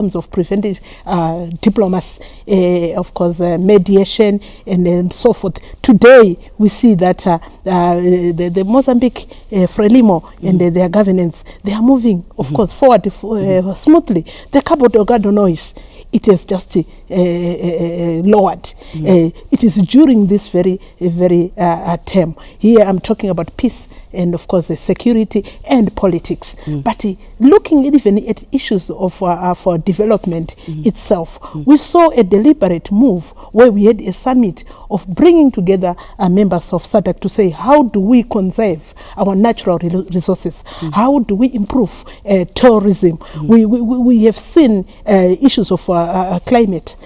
terms of preventive diplomacy, of course, mediation, and so forth. Today, we see that the Mozambique Frelimo and their governance, they are moving, of course, forward smoothly. The Cabo Delgado noise, it is just lowered. It is during this very term. Here I'm talking about peace and, of course, security and politics. But looking even at issues of for development itself, we saw a deliberate move where we had a summit of bringing together members of SADC to say, how do we conserve our natural resources? How do we improve tourism? We have seen issues of climate.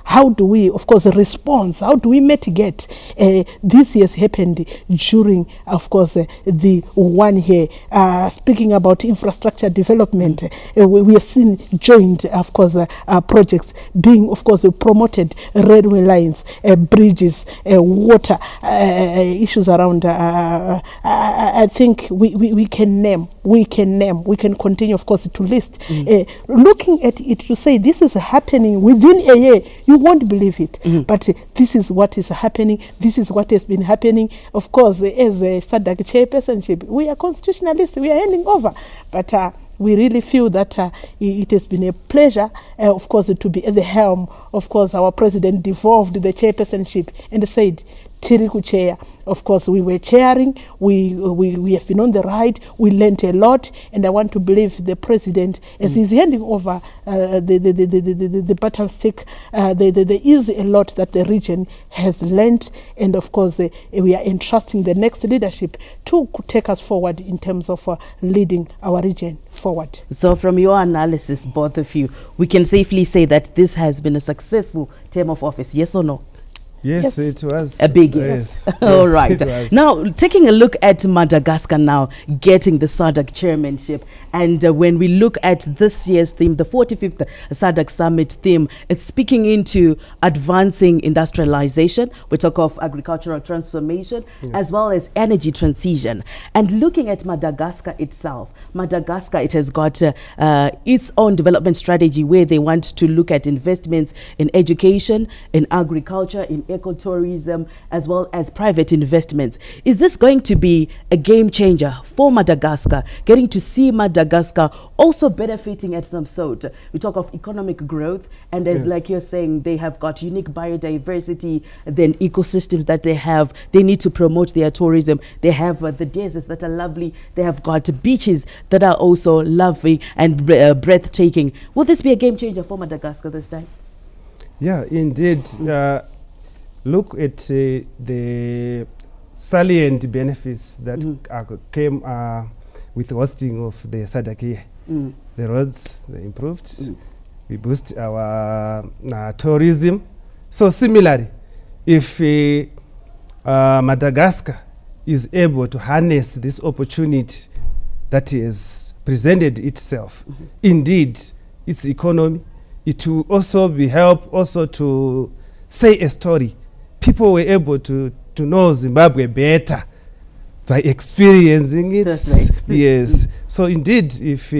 How do we, of course, respond? How do we mitigate? This has happened during, of course, the 1 year. Speaking about infrastructure development, we have seen joint, of course, projects being, of course, promoted, railway lines, bridges, water, issues around. I think we can name, we can continue, of course, to list. Looking at it to say this is happening within a year, you won't believe it. But this is what is happening. This is what has been happening. Of course, as a SADC chairpersonship, we are constitutionalists. We are handing over. But we really feel that it has been a pleasure, of course, to be at the helm. Of course, our president devolved the chairpersonship and said, Tiriku chair. Of course, we were chairing. We have been on the ride. We learned a lot, and I want to believe the president, as he's handing over the battle stick, there is a lot that the region has learned, and of course, we are entrusting the next leadership to take us forward in terms of leading our region forward. So, from your analysis, both of you, we can safely say that this has been a successful term of office. Yes or no? Yes, it was. A big yes. Yes, All right. Now, taking a look at Madagascar now, getting the SADC chairmanship. And when we look at this year's theme, the 45th SADC Summit theme, it's speaking into advancing industrialization. We talk of agricultural transformation, as well as energy transition. And looking at Madagascar itself, it has got its own development strategy where they want to look at investments in education, in agriculture, in ecotourism, as well as private investments. Is this going to be a game changer for Madagascar, getting to see Madagascar also benefiting at some sort? We talk of economic growth, and as like you're saying, they have got unique biodiversity, then ecosystems that they have. They need to promote their tourism. They have the deserts that are lovely. They have got beaches that are also lovely and breathtaking. Will this be a game changer for Madagascar this time? Yeah, indeed. Look at the salient benefits that came with hosting of the SADC here. The roads, they improved. We boost our tourism. So similarly, if Madagascar is able to harness this opportunity that has presented itself, indeed, its economy, it will also be help also to say a story. People were able to know Zimbabwe better by experiencing it. That's right. Yes. So indeed, if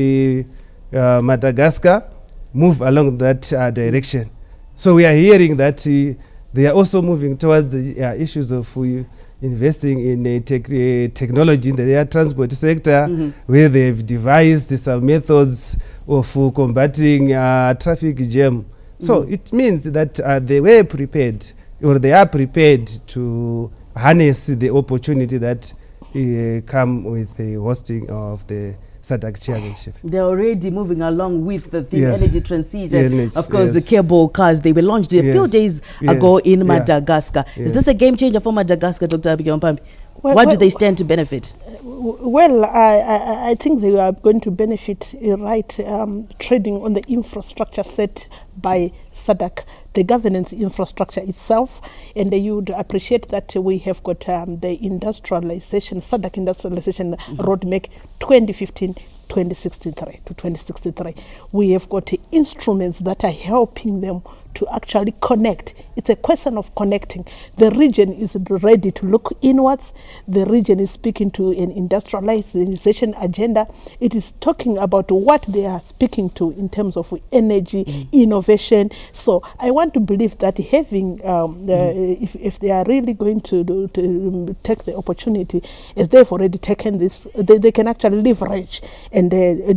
Madagascar move along that direction, so we are hearing that they are also moving towards the issues of investing in technology in the air transport sector, where they've devised some methods of combating traffic jam. So it means that they were prepared, or they are prepared to harness the opportunity that come with the hosting of the SADC chairmanship. They're already moving along with the energy transition. Of course, the cable cars, they were launched a few days ago in Madagascar. Is this a game changer for Madagascar, Dr. Abigail Mpambi? What do they stand to benefit? Well, I think they are going to benefit, trading on the infrastructure set by SADC, the governance infrastructure itself, and you would appreciate that we have got the industrialization, SADC industrialization roadmap 2015 2063 to 2063. We have got instruments that are helping them to actually connect. It's a question of connecting. The region is ready to look inwards. The region is speaking to an industrialization agenda. It is talking about what they are speaking to in terms of energy, innovation. So I want to believe that having, if they are really going to take the opportunity, as they've already taken this, they can actually leverage and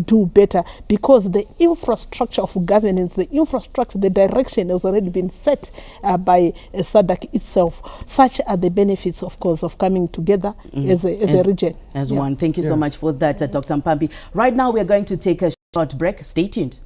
do better, because the infrastructure of governance, the infrastructure, the direction has already been set by SADC itself. Such are the benefits, of course, of coming together as a region. As one. Thank you so much for that, Dr. Mpambi. Right now, we are going to take a short break. Stay tuned.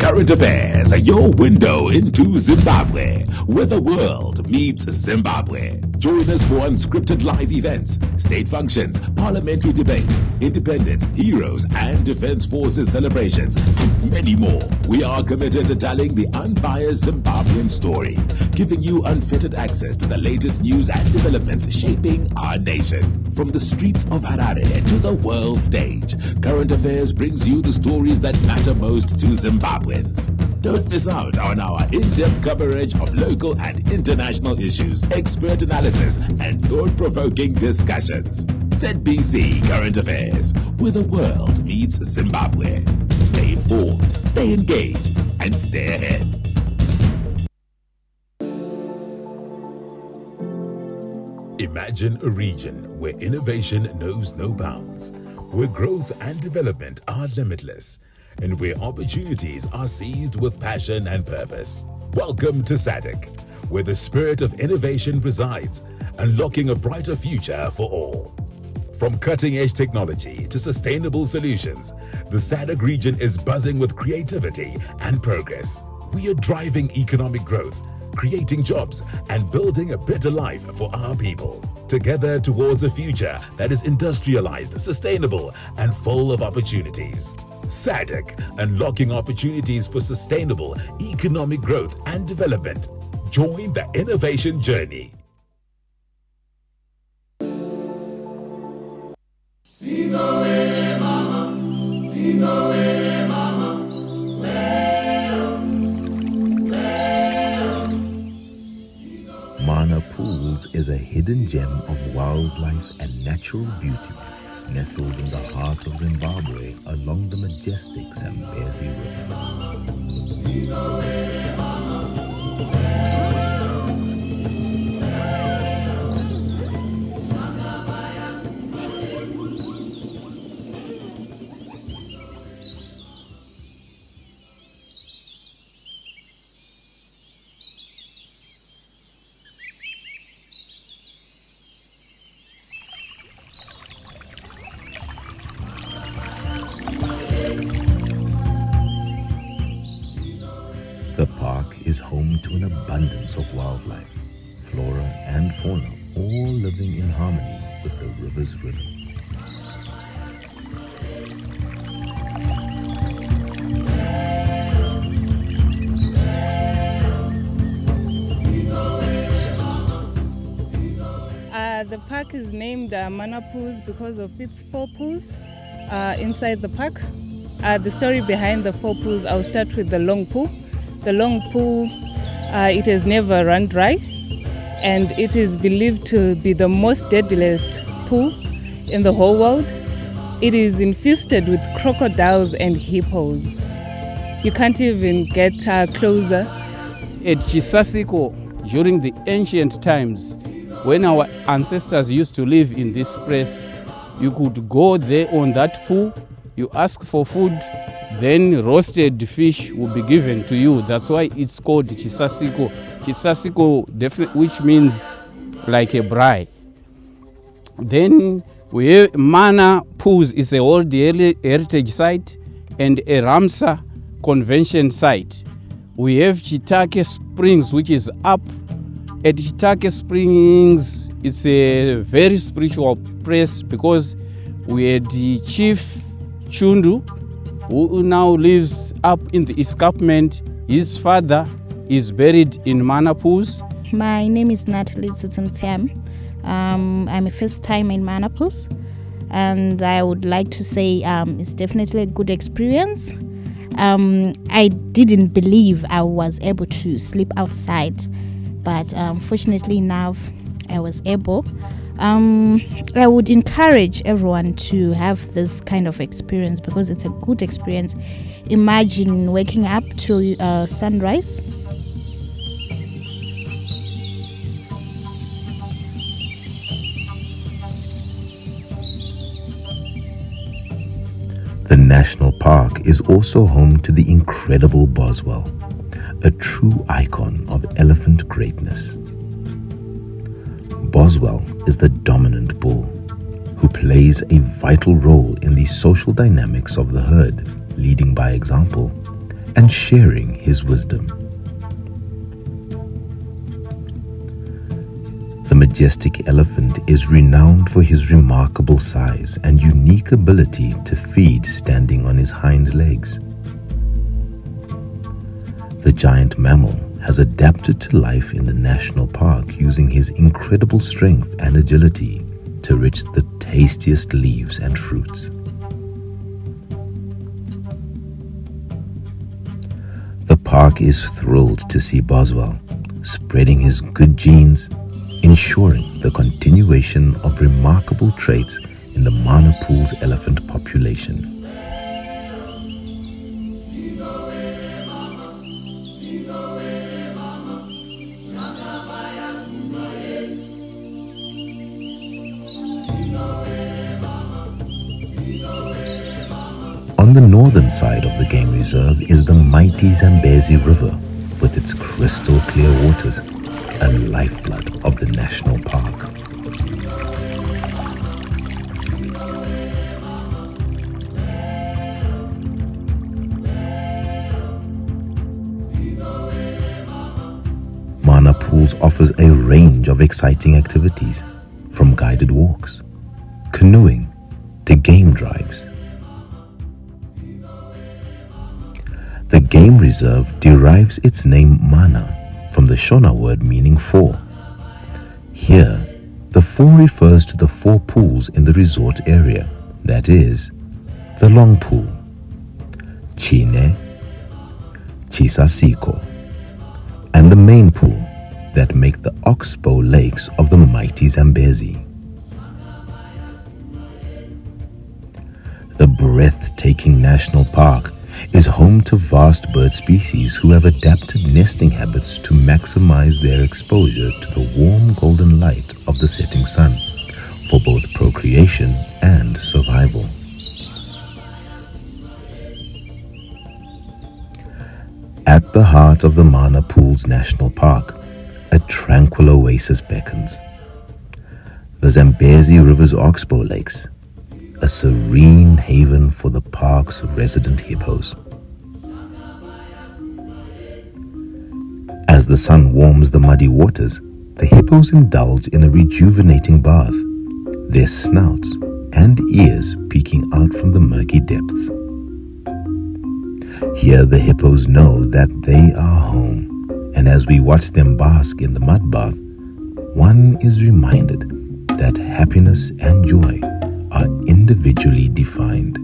Current Affairs are your window into Zimbabwe, where the world meets Zimbabwe. Join us for unscripted live events, state functions, parliamentary debates, independence, heroes and defense forces celebrations, and many more. We are committed to telling the unbiased Zimbabwean story, giving you unfettered access to the latest news and developments shaping our nation. From the streets of Harare to the world stage, Current Affairs brings you the stories that matter most to Zimbabweans. Don't miss out on our in-depth coverage of local and international issues, expert analysis, and thought-provoking discussions. ZBC Current Affairs, where the world meets Zimbabwe. Stay informed, stay engaged, and stay ahead. Imagine a region where innovation knows no bounds, where growth and development are limitless, and where opportunities are seized with passion and purpose. Welcome to SADC, where the spirit of innovation resides, unlocking a brighter future for all. From cutting-edge technology to sustainable solutions, the SADC region is buzzing with creativity and progress. We are driving economic growth, creating jobs, and building a better life for our people. Together towards a future that is industrialized, sustainable, and full of opportunities. SADC, unlocking opportunities for sustainable economic growth and development. Join the innovation journey. Mana Pools is a hidden gem of wildlife and natural beauty, nestled in the heart of Zimbabwe along the majestic Zambezi River. The park is home to an abundance of wildlife, flora and fauna, all living in harmony with the river's rhythm. The park is named Mana Pools because of its 4 pools inside the park. The story behind the 4 pools, I'll start with the long pool. The long pool, it has never run dry, and it is believed to be the most deadliest pool in the whole world. It is infested with crocodiles and hippos. You can't even get closer. At Chisasiko, during the ancient times, when our ancestors used to live in this place, you could go there on that pool, you ask for food, then roasted fish will be given to you. That's why it's called Chisasiko. Chisasiko, which means like a braai. Then we have Mana Pools is a World Heritage Site and a Ramsar Convention Site. We have Chitake Springs, which is up. At Chitake Springs, it's a very spiritual place because we had the Chief Chundu, who now lives up in the escarpment. His father is buried in Mana Pools. My name is Natalie Tsitsiam. I'm a first time in Mana Pools, and I would like to say it's definitely a good experience. I didn't believe I was able to sleep outside, but fortunately enough, I was able. I would encourage everyone to have this kind of experience because it's a good experience. Imagine waking up to sunrise. The national park is also home to the incredible Boswell, a true icon of elephant greatness. Boswell is the dominant bull who plays a vital role in the social dynamics of the herd, leading by example and sharing his wisdom. The majestic elephant is renowned for his remarkable size and unique ability to feed standing on his hind legs. The giant mammal has adapted to life in the national park using his incredible strength and agility to reach the tastiest leaves and fruits. The park is thrilled to see Boswell spreading his good genes, ensuring the continuation of remarkable traits in the Mana Pool's elephant population. On the northern side of the game reserve is the mighty Zambezi River with its crystal clear waters, a lifeblood of the national park. Mana Pools offers a range of exciting activities, from guided walks, canoeing, to game drives. The game reserve derives its name Mana from the Shona word meaning four. Here, the four refers to the four pools in the resort area, that is, the Long Pool, Chine, Chisasiko, and the main pool that make the oxbow lakes of the mighty Zambezi. The breathtaking national park is home to vast bird species who have adapted nesting habits to maximize their exposure to the warm golden light of the setting sun for both procreation and survival. At the heart of the Mana Pools National Park, a tranquil oasis beckons. The Zambezi River's oxbow lakes, a serene haven for the park's resident hippos. As the sun warms the muddy waters, the hippos indulge in a rejuvenating bath, their snouts and ears peeking out from the murky depths. Here the hippos know that they are home, and as we watch them bask in the mud bath, one is reminded that happiness and joy are individually defined.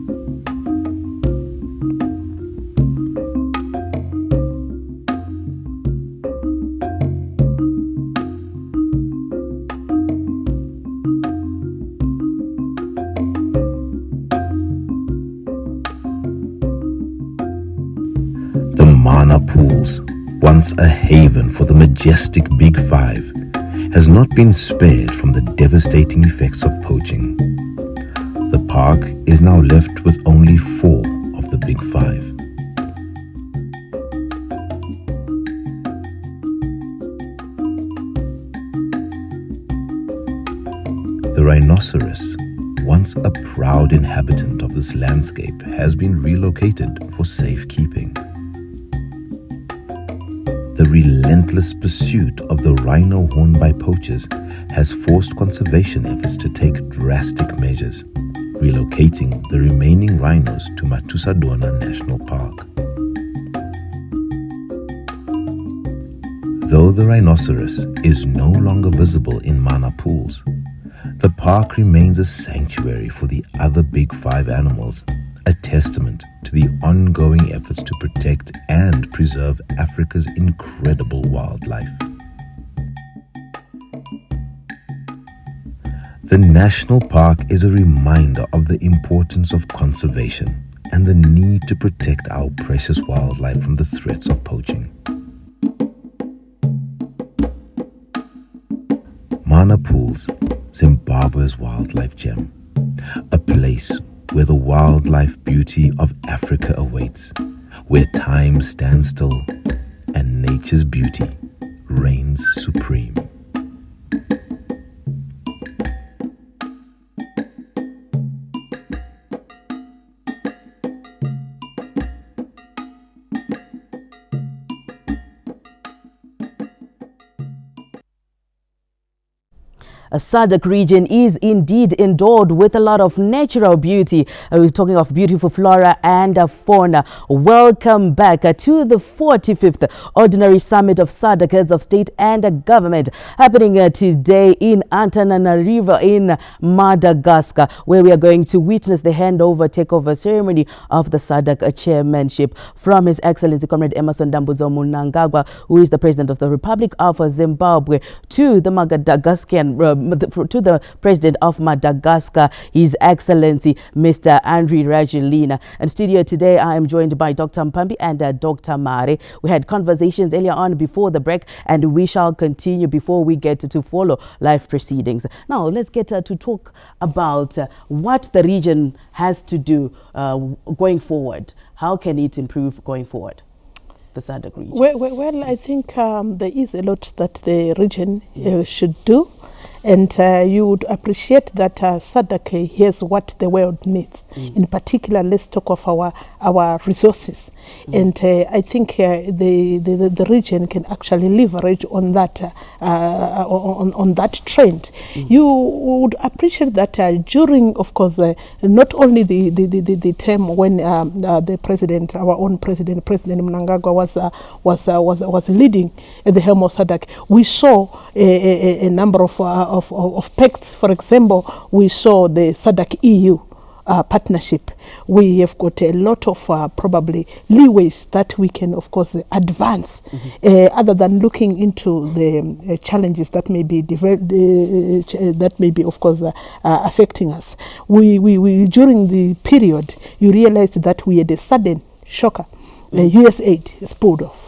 The Mana Pools, once a haven for the majestic Big Five, has not been spared from the devastating effects of poaching. The park is now left with only 4 of the Big Five. The rhinoceros, once a proud inhabitant of this landscape, has been relocated for safekeeping. The relentless pursuit of the rhino horned poachers has forced conservation efforts to take drastic measures, relocating the remaining rhinos to Matusadona National Park. Though the rhinoceros is no longer visible in Mana Pools, the park remains a sanctuary for the other Big Five animals, a testament to the ongoing efforts to protect and preserve Africa's incredible wildlife. The National Park is a reminder of the importance of conservation and the need to protect our precious wildlife from the threats of poaching. Mana Pools, Zimbabwe's wildlife gem, a place where the wildlife beauty of Africa awaits, where time stands still and nature's beauty reigns supreme. A SADC region is indeed endowed with a lot of natural beauty. We're talking of beautiful flora and fauna. Welcome back to the 45th Ordinary Summit of SADC Heads of State and Government, happening today in Antananarivo in Madagascar, where we are going to witness the takeover ceremony of the SADC chairmanship from His Excellency Comrade Emerson Dambudzo Mnangagwa, who is the President of the Republic of Zimbabwe, to the Madagascan to the President of Madagascar, His Excellency Mr. Andry Rajoelina. And studio today, I am joined by Dr. Mpambi and Dr. Mare. We had conversations earlier on before the break, and we shall continue before we get to follow live proceedings. Now, let's get to talk about what the region has to do going forward. How can it improve going forward? The SADC region. Well, I think there is a lot that the region should do. And you would appreciate that SADC hears what the world needs. In particular, let's talk of our resources. And I think the region can actually leverage on that on that trend. You would appreciate that during, of course, not only the term when the president, our own President Mnangagwa was leading at the helm of SADC, we saw a number of pacts. For example, we saw the SADC EU partnership. We have got a lot of probably leeways that we can, of course, advance, other than looking into the challenges that may be of course, affecting us. We during the period, you realized that we had a sudden shocker. US aid is pulled off.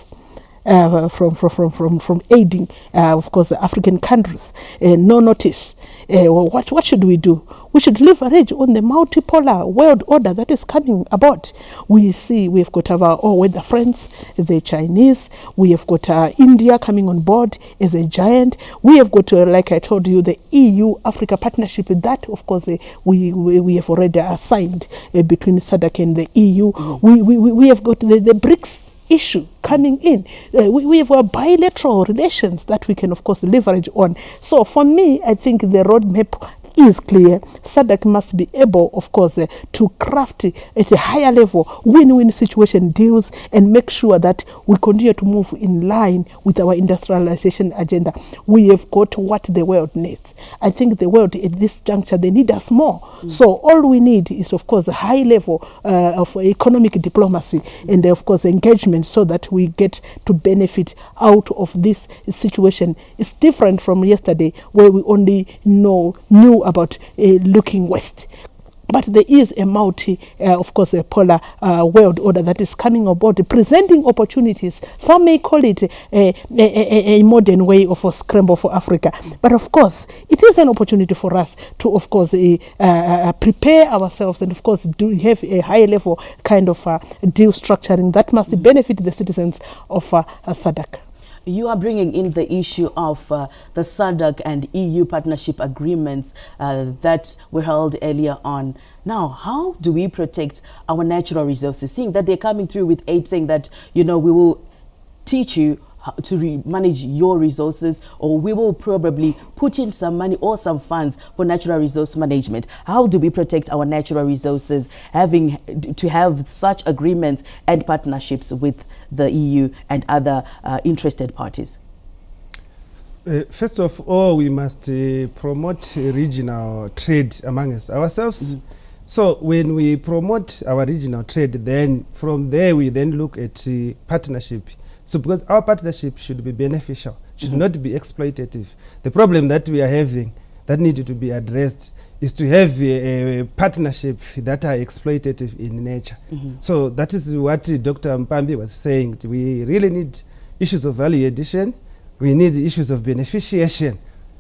From aiding, of course, African countries. No notice. What should we do? We should leverage on the multipolar world order that is coming about. We see we've got our all-weather friends, the Chinese. We have got India coming on board as a giant. We have got, like I told you, the EU-Africa partnership. That, of course, we have already signed between SADC and the EU. We have got the BRICS issue coming in. We have our bilateral relations that we can, of course, leverage on. So for me, I think the roadmap is clear. SADC must be able, of course, to craft at a higher level win-win situation deals and make sure that we continue to move in line with our industrialization agenda. We have got what the world needs. I think the world at this juncture, they need us more. So all we need is, of course, a high level of economic diplomacy and, of course, engagement so that we get to benefit out of this situation. It's different from yesterday where we only knew about looking west. But there is a of course, a polar world order that is coming about, presenting opportunities. Some may call it a modern way of a scramble for Africa. But of course, it is an opportunity for us to, of course, prepare ourselves and, of course, have a high level kind of deal structuring that must benefit the citizens of SADC. You are bringing in the issue of the SADC and EU partnership agreements that were held earlier on. Now, how do we protect our natural resources, seeing that they're coming through with aid saying that, we will teach you how to manage your resources, or we will probably put in some money or some funds for natural resource management. How do we protect our natural resources, having to have such agreements and partnerships with the EU and other interested parties? First of all, we must promote regional trade among us ourselves. So when we promote our regional trade, then from there we then look at partnership. So because our partnership should be beneficial, should not be exploitative. The problem that we are having that needed to be addressed is to have a partnership that are exploitative in nature. So that is what Dr. Mpambi was saying. We really need issues of value addition. We need issues of beneficiation.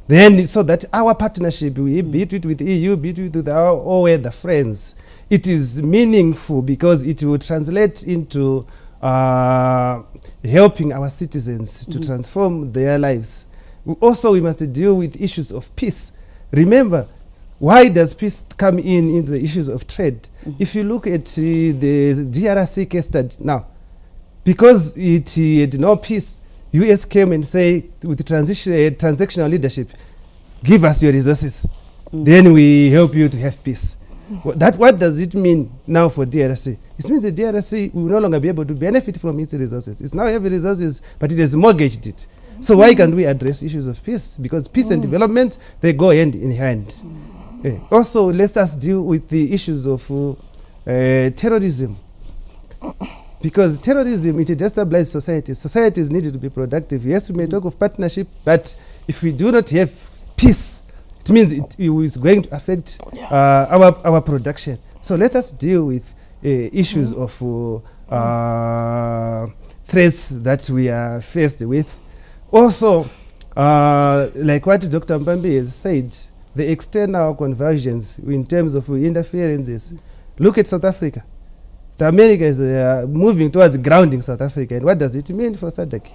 Then, so that our partnership, we be it with EU, be it with our all other friends, it is meaningful because it will translate into helping our citizens to transform their lives. We must deal with issues of peace. Remember, why does peace come in the issues of trade? If you look at the DRC case study now, because it had no peace, US came and say with transactional leadership, give us your resources, then we help you to have peace. What does it mean now for DRC? It means the DRC will no longer be able to benefit from its resources. It's now have resources, but it has mortgaged it. So why can't we address issues of peace? Because peace and development, they go hand in hand. Also, let us deal with the issues of terrorism. Because terrorism, it destabilizes societies. Societies need to be productive. Yes, we may talk of partnership, but if we do not have peace, it means it is going to affect our production. So let us deal with issues of threats that we are faced with. Also, like what Dr. Mpambi has said, the external conversions in terms of interferences. Look at South Africa. The America is moving towards grounding South Africa. And what does it mean for SADC?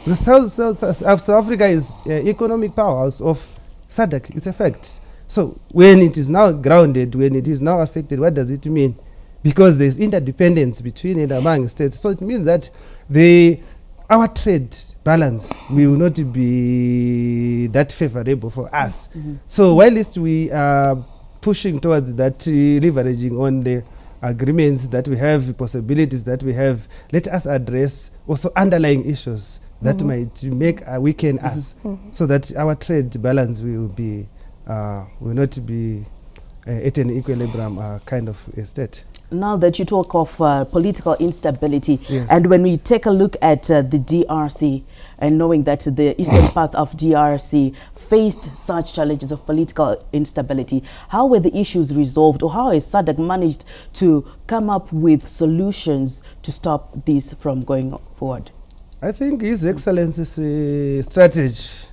Because South Africa is economic powerhouse of SADC. It's a fact. So when it is now grounded, when it is now affected, what does it mean? Because there's interdependence between and among states. So it means that our trade balance will not be that favorable for us. So whilst we are pushing towards that leveraging on the agreements that we have, possibilities that we have, let us address also underlying issues that might make weaken us, so that our trade balance will not be at an equilibrium kind of state. Now that you talk of political instability, Yes. and when we take a look at the DRC, and knowing that the eastern parts of DRC faced such challenges of political instability, how were the issues resolved, or how has SADC managed to come up with solutions to stop this from going forward? I think His Excellency's strategy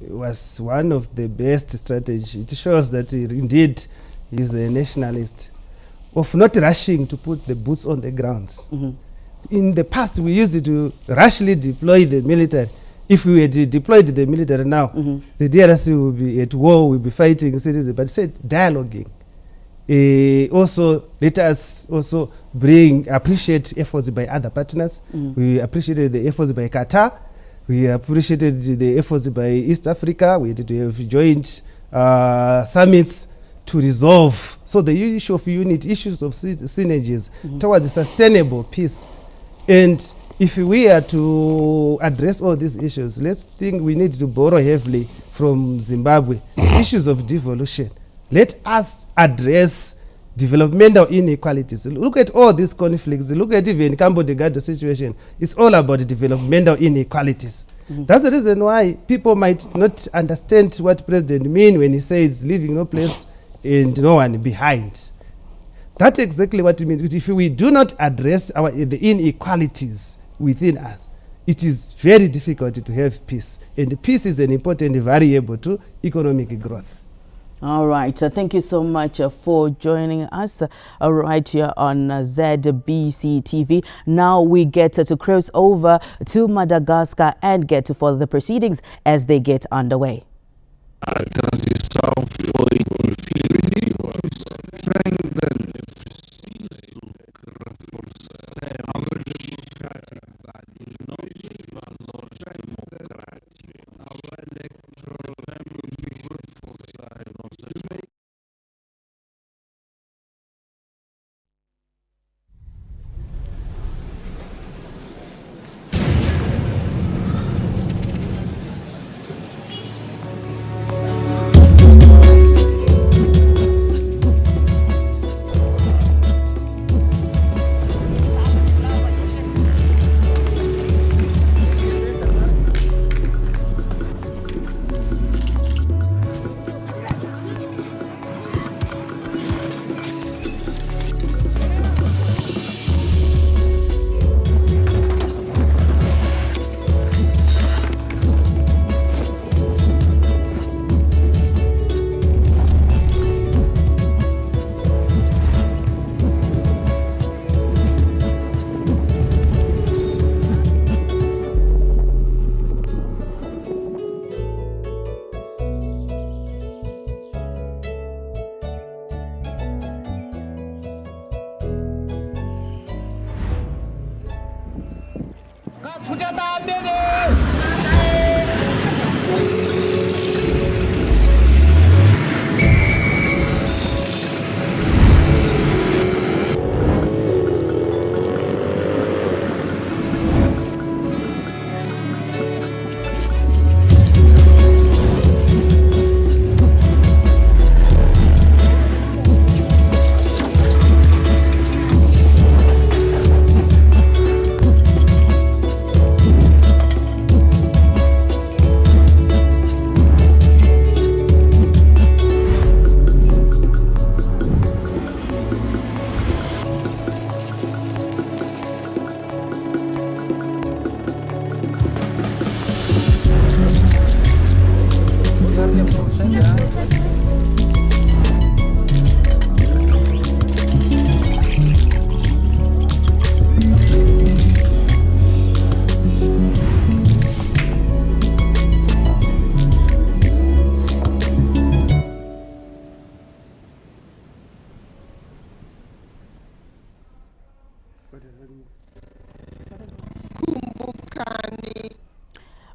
was one of the best strategies. It shows that indeed he's a nationalist, of not rushing to put the boots on the grounds. In the past, we used to rashly deploy the military. If we had deployed the military now, the DRC will be at war, we'll be fighting citizens. But said dialoguing. Also, let us also appreciate efforts by other partners. We appreciated the efforts by Qatar. We appreciated the efforts by East Africa. We had to have joint summits to resolve. So the issue of unity, issues of synergies towards sustainable peace. And if we are to address all these issues, let's think we need to borrow heavily from Zimbabwe. Issues of devolution. Let us address developmental inequalities. Look at all these conflicts. Look at even Cabo Delgado situation. It's all about developmental inequalities. That's the reason why people might not understand what President means when he says leaving no place and no one behind. That's exactly what it means. If we do not address the inequalities within us, it is very difficult to have peace. And peace is an important variable to economic growth. All right. Thank you so much for joining us right here on ZBC TV. Now we get to cross over to Madagascar and get to follow the proceedings as they get underway.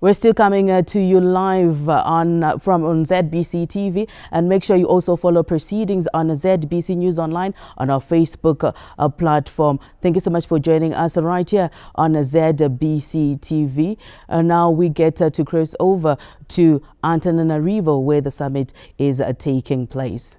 We're still coming to you live on ZBC TV, and make sure you also follow proceedings on ZBC News Online on our Facebook platform. Thank you so much for joining us right here on ZBC TV. Now we get to cross over to Antananarivo, where the summit is taking place.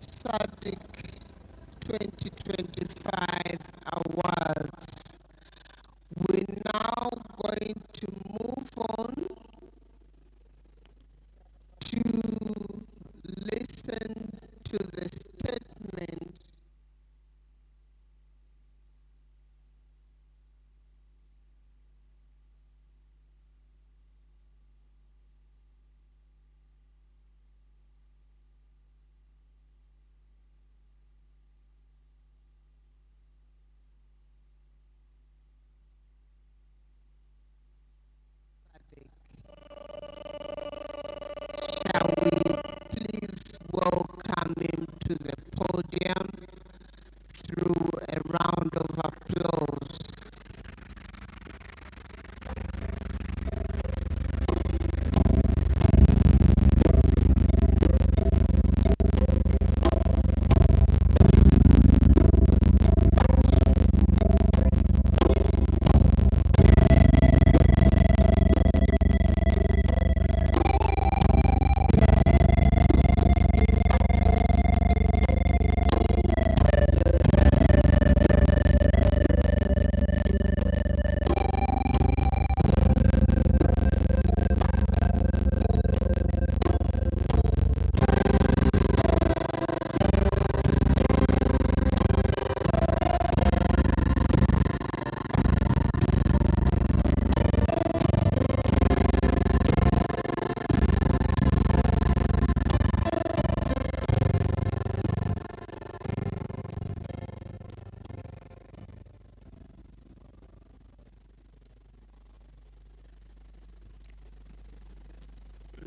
SADC 2025 awards. We're now going to move on to listen to the statement Shall we please welcome him to the podium through a round of applause?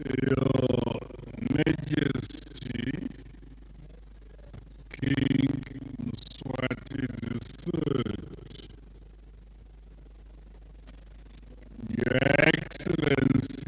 Your Majesty, King Mswati III, Your Excellency,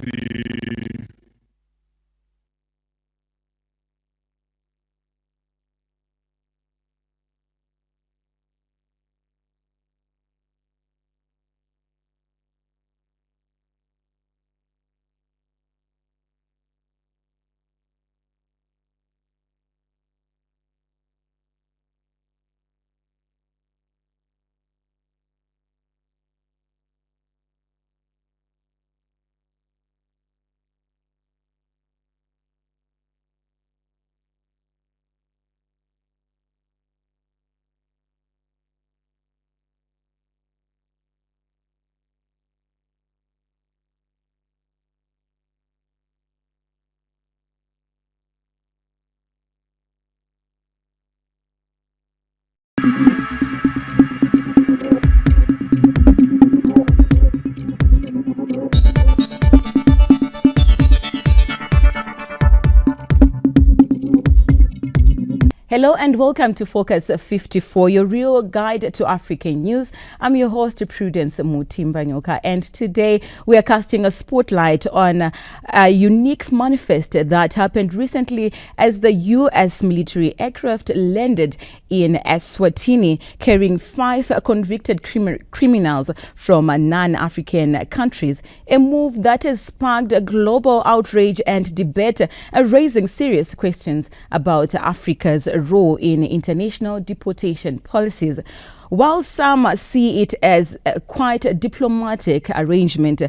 Hello and welcome to Focus 54, your real guide to African news. I'm your host, Prudence Mutimbanyoka, and today we are casting a spotlight on a unique manifest that happened recently as the U.S. military aircraft landed in Eswatini, carrying 5 convicted criminals from non-African countries, a move that has sparked a global outrage and debate, raising serious questions about Africa's role in international deportation policies. While some see it as quite a diplomatic arrangement,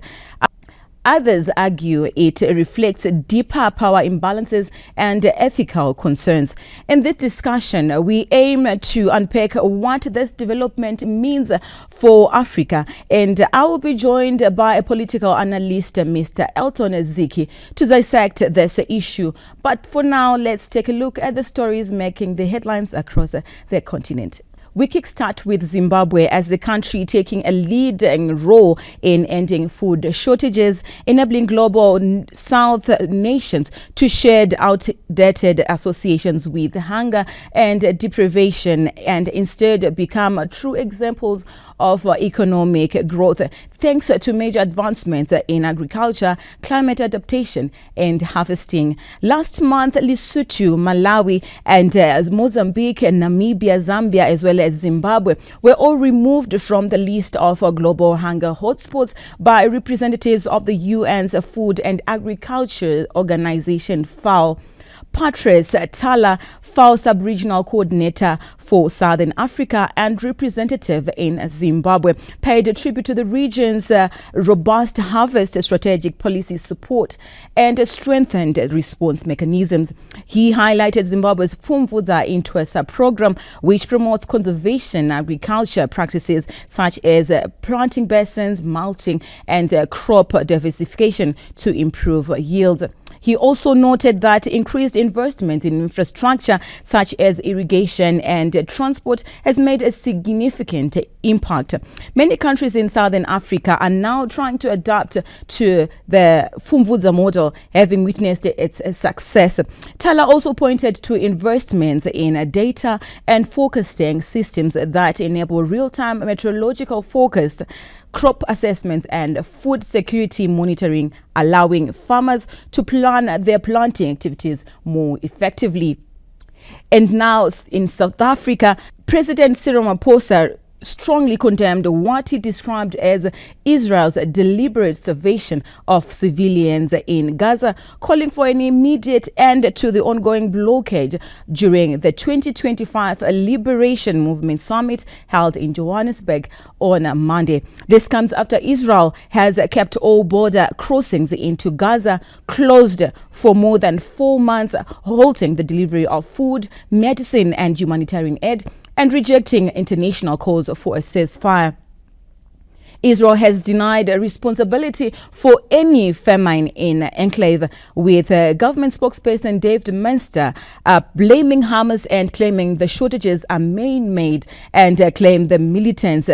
others argue it reflects deeper power imbalances and ethical concerns. In this discussion, we aim to unpack what this development means for Africa, and I will be joined by a political analyst, Mr. Elton Ziki, to dissect this issue. But for now, let's take a look at the stories making the headlines across the continent. We kickstart with Zimbabwe as the country taking a leading role in ending food shortages, enabling global South nations to shed outdated associations with hunger and deprivation and instead become true examples of economic growth, thanks to major advancements in agriculture, climate adaptation and harvesting. Last month, Lesotho, Malawi and Mozambique, Namibia, Zambia as well as Zimbabwe were all removed from the list of global hunger hotspots by representatives of the UN's Food and Agriculture Organization, FAO. Patrice Tala, FAO Sub-Regional Coordinator for Southern Africa and representative in Zimbabwe, paid tribute to the region's robust harvest strategic policy support and strengthened response mechanisms. He highlighted Zimbabwe's Pfumvudza Intwesa program, which promotes conservation agriculture practices such as planting basins, mulching and crop diversification to improve yields. He also noted that increased investment in infrastructure such as irrigation and transport has made a significant impact. Many countries in Southern Africa are now trying to adapt to the Pfumvudza model, having witnessed its success. Tala also pointed to investments in data and forecasting systems that enable real-time meteorological forecast, crop assessments and food security monitoring, allowing farmers to plan their planting activities more effectively. And now in South Africa, President Cyril Ramaphosa strongly condemned what he described as Israel's deliberate starvation of civilians in Gaza, calling for an immediate end to the ongoing blockade during the 2025 Liberation Movement Summit held in Johannesburg on Monday. This comes after Israel has kept all border crossings into Gaza closed for more than 4 months, halting the delivery of food, medicine and humanitarian aid, and rejecting international calls for a ceasefire. Israel has denied responsibility for any famine in enclave, with government spokesperson David Munster blaming Hamas and claiming the shortages are man-made, and claim the militants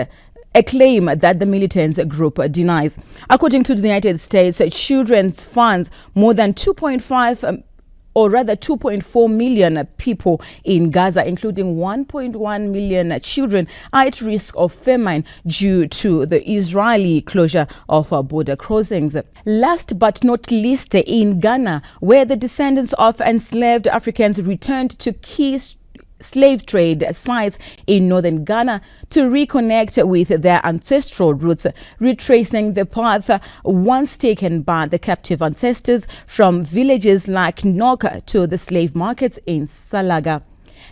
a claim that the militants group denies. According to the United States Children's Funds, more than 2.4 million people in Gaza, including 1.1 million children, are at risk of famine due to the Israeli closure of border crossings. Last but not least, in Ghana, where the descendants of enslaved Africans returned to key slave trade sites in northern Ghana to reconnect with their ancestral roots, retracing the path once taken by the captive ancestors from villages like Noka to the slave markets in Salaga.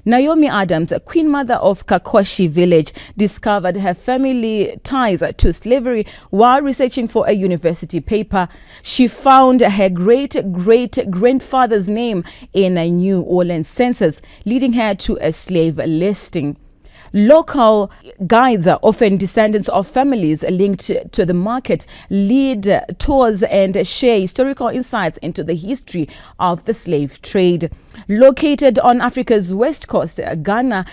Naomi Adams, queen mother of Kakoshi village, discovered her family ties to slavery while researching for a university paper. She found her great-great-grandfather's name in a New Orleans census, leading her to a slave listing. Local guides, often descendants of families linked to the market, lead tours and share historical insights into the history of the slave trade. Located on Africa's west coast, Ghana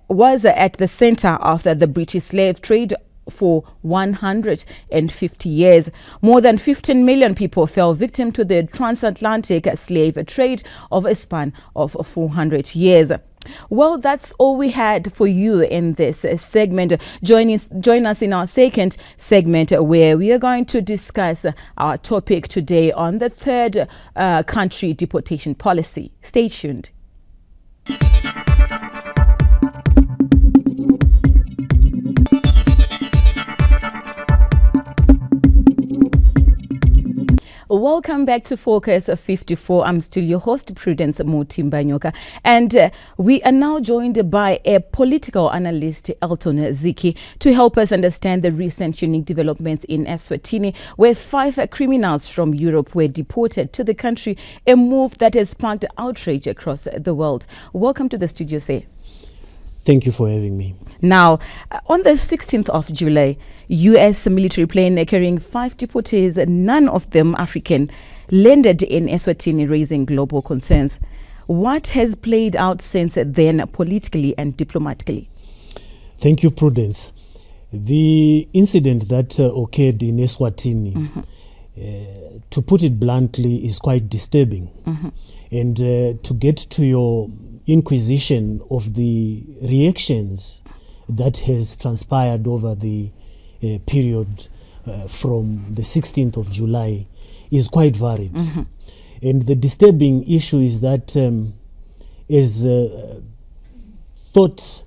was at the center of the British slave trade for 150 years. More than 15 million people fell victim to the transatlantic slave trade over a span of 400 years. Well, that's all we had for you in this segment. Join us in our second segment, where we are going to discuss our topic today on the third country deportation policy. Stay tuned. Welcome back to Focus 54. I'm still your host, Prudence Mutimbanyoka, and we are now joined by a political analyst, Elton Ziki, to help us understand the recent unique developments in Eswatini, where 5 criminals from Europe were deported to the country, a move that has sparked outrage across the world. Welcome to the studio, Say. Thank you for having me. Now, on the 16th of July, U.S. military plane carrying 5 deportees, none of them African, landed in Eswatini, raising global concerns. What has played out since then, politically and diplomatically? Thank you, Prudence. The incident that occurred in Eswatini, to put it bluntly, is quite disturbing. And to get to your inquisition of the reactions that has transpired over the period from the 16th of July is quite varied. And the disturbing issue is that as thought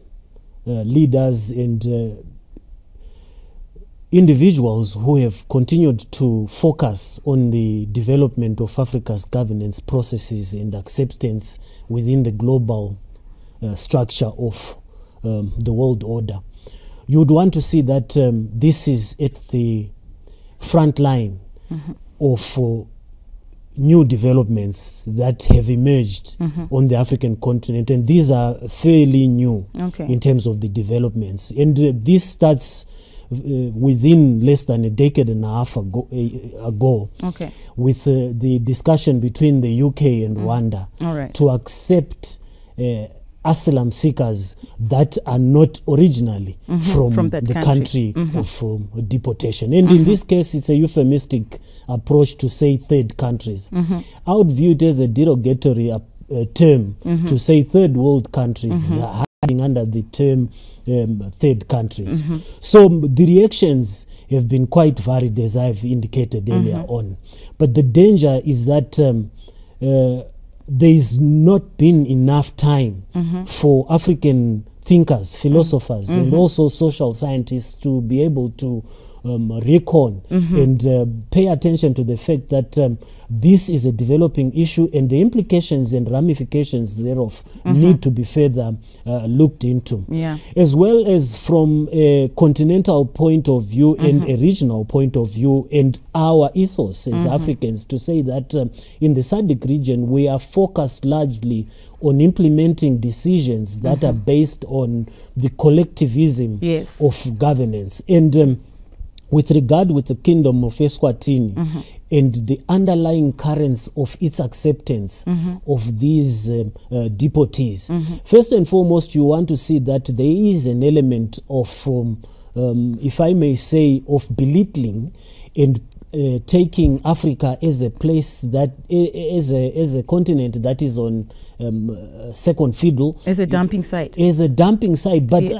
leaders and individuals who have continued to focus on the development of Africa's governance processes and acceptance within the global structure of the world order, you would want to see that this is at the front line of new developments that have emerged on the African continent, and these are fairly new in terms of the developments. And this starts within less than a decade and a half ago with the discussion between the UK and Rwanda to accept asylum seekers that are not originally from the country of deportation. And in this case, it's a euphemistic approach to say third countries. I would view it as a derogatory term to say third world countries, hiding under the term third countries. So the reactions have been quite varied, as I've indicated earlier on. But the danger is that there's not been enough time for African thinkers, philosophers, and also social scientists to be able to reckon and pay attention to the fact that this is a developing issue, and the implications and ramifications thereof need to be further looked into. As well as from a continental point of view and a regional point of view, and our ethos as Africans to say that in the SADC region we are focused largely on implementing decisions that are based on the collectivism of governance. And with regard with the Kingdom of Eswatini and the underlying currents of its acceptance of these deportees. First and foremost, you want to see that there is an element of, if I may say, of belittling and taking Africa as a place that as a continent that is on second fiddle, as a dumping site, but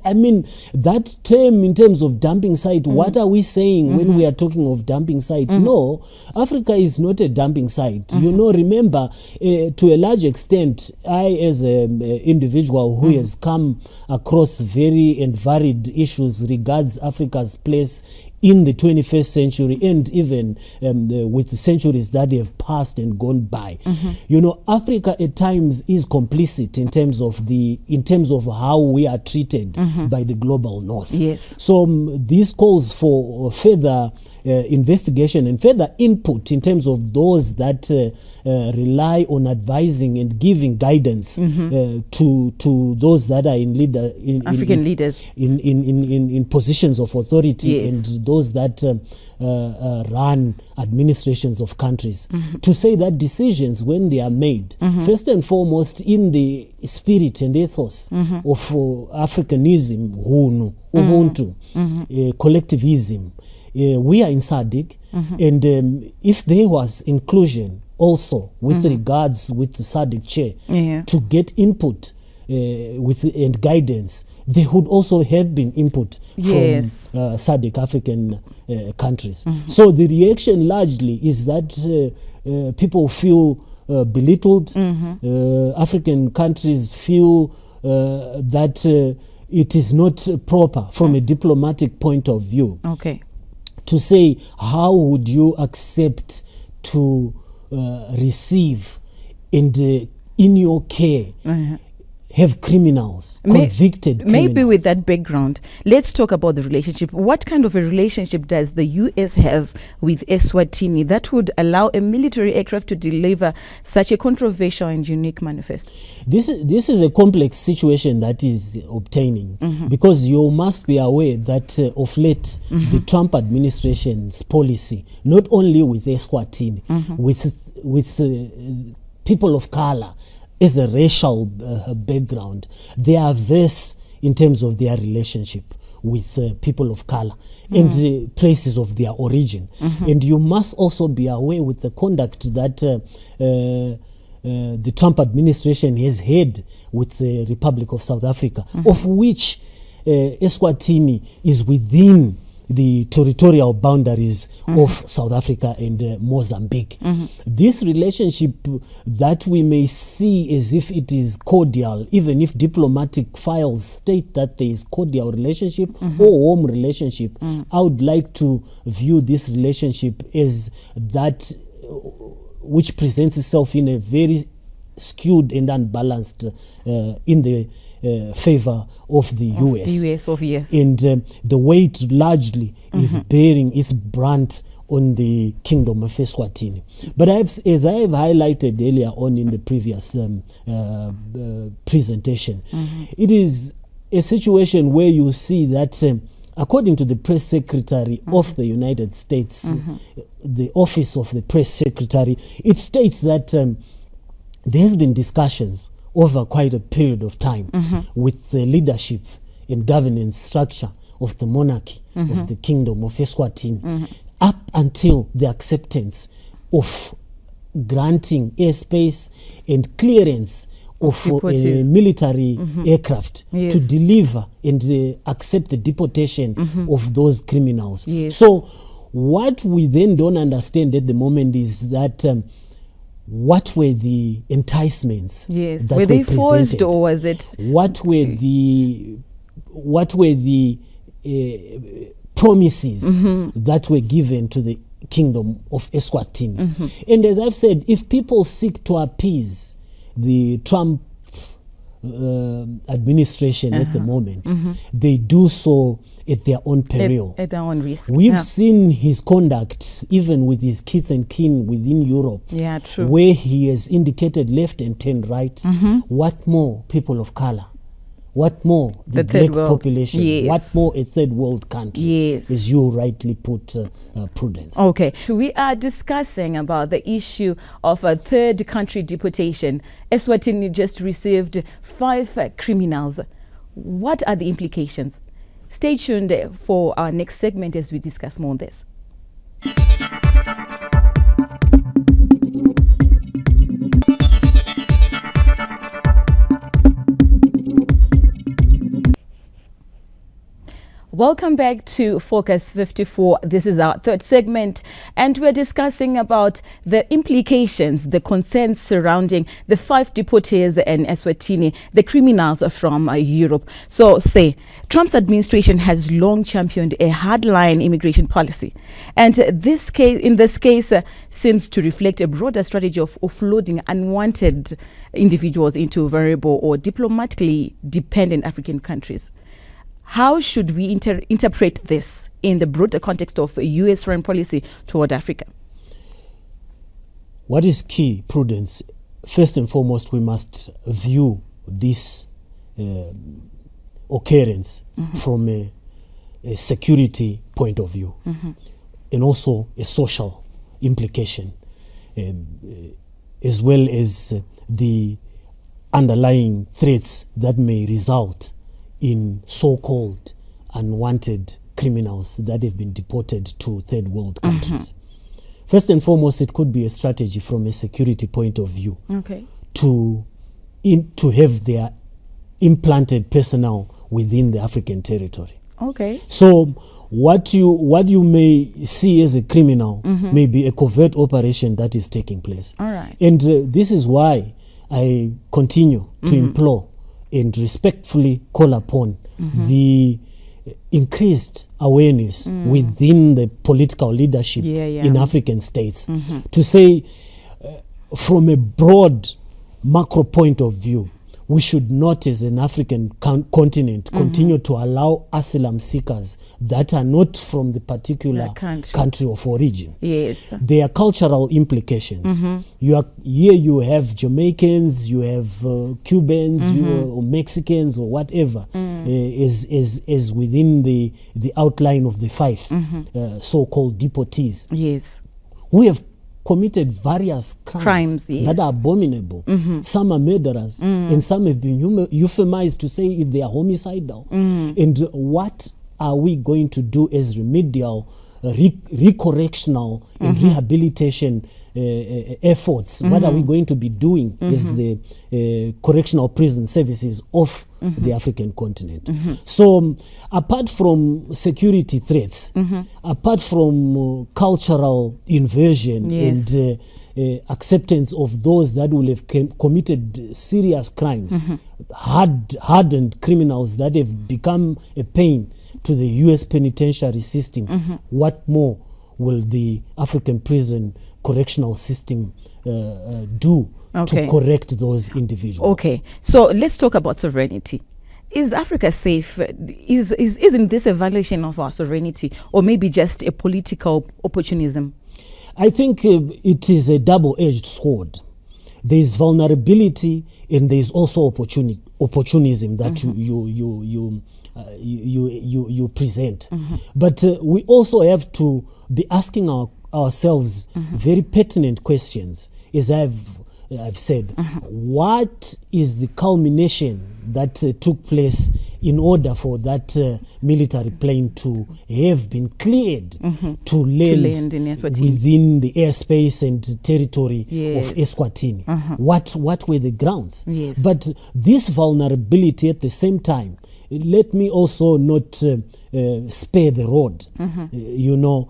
I mean that term in terms of dumping site, what are we saying when we are talking of dumping site? No, Africa is not a dumping site. You know, remember, to a large extent, I as an individual who has come across very and varied issues regards Africa's place in the 21st century and even with the centuries that have passed and gone by. You know, Africa at times is complicit in terms of how we are treated by the global north. Yes. So this calls for further investigation and further input in terms of those that rely on advising and giving guidance to those that are in African leaders in positions of authority, and those that run administrations of countries, to say that decisions, when they are made, first and foremost in the spirit and ethos of Africanism, Ubuntu, collectivism. We are in SADC, and if there was inclusion also with regards with the SADC chair to get input and guidance, there would also have been input from SADC African countries. So the reaction largely is that people feel belittled. African countries feel that it is not proper from a diplomatic point of view. Okay. To say, how would you accept to receive and in your care have criminals, convicted criminals? Maybe with that background, let's talk about the relationship. What kind of a relationship does the US have with Eswatini that would allow a military aircraft to deliver such a controversial and unique manifesto? This is a complex situation that is obtaining, because you must be aware that of late the Trump administration's policy, not only with Eswatini, with people of color as a racial background, they are averse in terms of their relationship with people of color and places of their origin. And you must also be aware with the conduct that the Trump administration has had with the Republic of South Africa, of which Eswatini is within the territorial boundaries of South Africa and Mozambique. This relationship that we may see as if it is cordial, even if diplomatic files state that there is cordial relationship or warm relationship, I would like to view this relationship as that which presents itself in a very skewed and unbalanced in the favor of the US. And the weight largely is bearing its brunt on the Kingdom of Eswatini. But as I have highlighted earlier on in the previous presentation, it is a situation where you see that according to the press secretary of the United States, the office of the press secretary, it states that there has been discussions over quite a period of time with the leadership and governance structure of the monarchy of the Kingdom of Eswatini, up until the acceptance of granting airspace and clearance of a military aircraft to deliver and accept the deportation of those criminals. So what we then don't understand at the moment is that what were the enticements that were they presented? forced, or was it? What were the promises that were given to the Kingdom of Eswatini? And as I've said, if people seek to appease the Trump administration at the moment, they do so at their own peril, at their own risk. We've seen his conduct even with his kith and kin within Europe, where he has indicated left and turned right. What more people of color What more the The third black world. population? Yes. What more a third world country? Yes. As you rightly put, Prudence. Okay, we are discussing about the issue of a third country deportation. Eswatini just received 5 criminals. What are the implications? Stay tuned for our next segment as we discuss more on this. Welcome back to Focus 54. This is our third segment, and we're discussing about the implications, the concerns surrounding the 5 deportees in Eswatini, the criminals from Europe. So, Trump's administration has long championed a hardline immigration policy, and in this case, seems to reflect a broader strategy of offloading unwanted individuals into vulnerable or diplomatically dependent African countries. How should we interpret this in the broader context of U.S. foreign policy toward Africa? What is key, Prudence? First and foremost, we must view this occurrence from a security point of view and also a social implication, as well as the underlying threats that may result in so-called unwanted criminals that have been deported to third world countries. First and foremost, it could be a strategy from a security point of view to have their implanted personnel within the African territory. Okay. So what you may see as a criminal may be a covert operation that is taking place. All right. And this is why I continue to implore and respectfully call upon the increased awareness within the political leadership in African states to say, from a broad macro point of view, we should not, as an African continent, continue to allow asylum seekers that are not from the particular country of origin. Yes. There are cultural implications. You have Jamaicans, you have Cubans, or Mexicans, or whatever, is within the outline of the 5 so-called deportees. Yes. We have committed various crimes yes. that are abominable. Some are murderers, and some have been euphemized to say if they are homicidal. And what are we going to do as remedial, recorrectional, and rehabilitation efforts? What are we going to be doing as the correctional prison services of the African continent? So apart from security threats, apart from cultural inversion and acceptance of those that will have committed serious crimes, hardened criminals that have become a pain to the U.S. penitentiary system, what more will the African prison correctional system do to correct those individuals? Okay, so let's talk about sovereignty. Is Africa safe? Isn't this a violation of our sovereignty, or maybe just a political opportunism? I think it is a double-edged sword. There is vulnerability, and there is also opportunism that you present. But we also have to be asking ourselves very pertinent questions. As I've said, what is the culmination that took place in order for that military plane to have been cleared to land within the airspace and territory of Eswatini? What were the grounds? But this vulnerability at the same time, let me also not spare the rod. You know,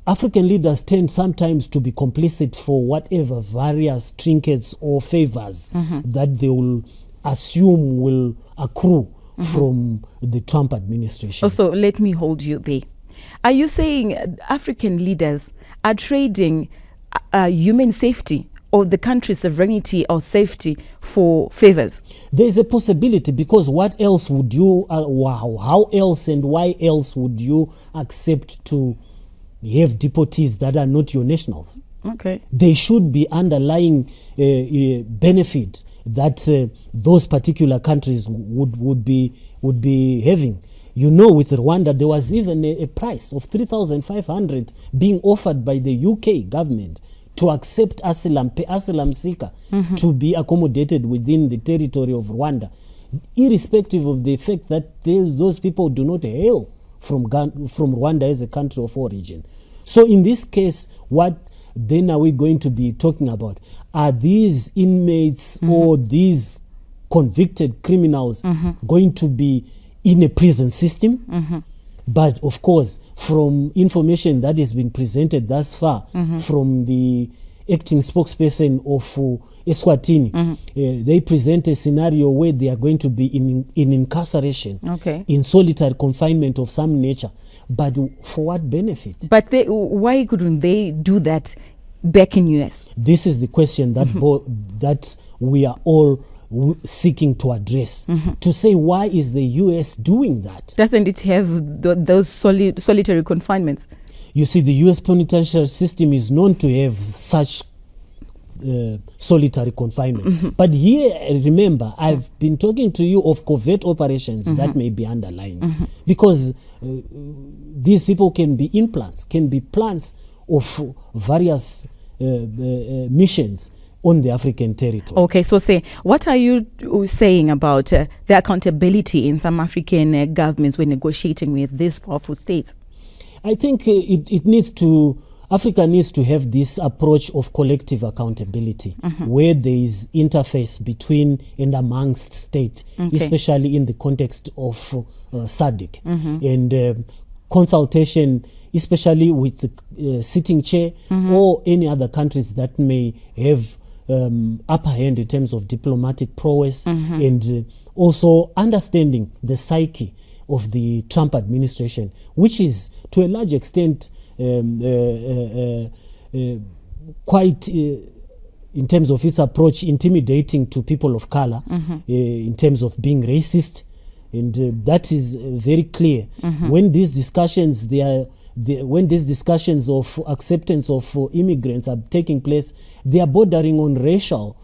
African leaders tend sometimes to be complicit for whatever various trinkets or favors that they will assume will accrue from the Trump administration. Also, let me hold you there. Are you saying African leaders are trading human safety or the country's sovereignty or safety for favors? There is a possibility, because what else would you, how else and why else would you accept to have deportees that are not your nationals? Okay. There should be underlying benefit that those particular countries would be having. You know, with Rwanda, there was even a price of 3,500 being offered by the UK government to accept asylum seeker to be accommodated within the territory of Rwanda, irrespective of the fact that those people do not hail from Rwanda as a country of origin. So in this case, what then are we going to be talking about? Are these inmates or these convicted criminals going to be in a prison system? But of course, from information that has been presented thus far from the acting spokesperson of Eswatini, they present a scenario where they are going to be in incarceration, in solitary confinement of some nature. But for what benefit? But why couldn't they do that back in US? This is the question that that we are all seeking to address, to say, why is the US doing that? Doesn't it have those solitary confinements? You see, the US penitentiary system is known to have such solitary confinement. But here, remember, I've been talking to you of covert operations that may be underlying, because these people can be implants, can be plants of various missions on the African territory. Okay, so what are you saying about the accountability in some African governments when negotiating with these powerful states? I think Africa needs to have this approach of collective accountability, where there is interface between and amongst state, especially in the context of SADC, and consultation, especially with the sitting chair or any other countries that may have upper hand in terms of diplomatic prowess, and also understanding the psyche of the Trump administration, which is to a large extent quite, in terms of its approach, intimidating to people of color, in terms of being racist. And that is very clear. When these discussions when these discussions of acceptance of immigrants are taking place, they are bordering on racial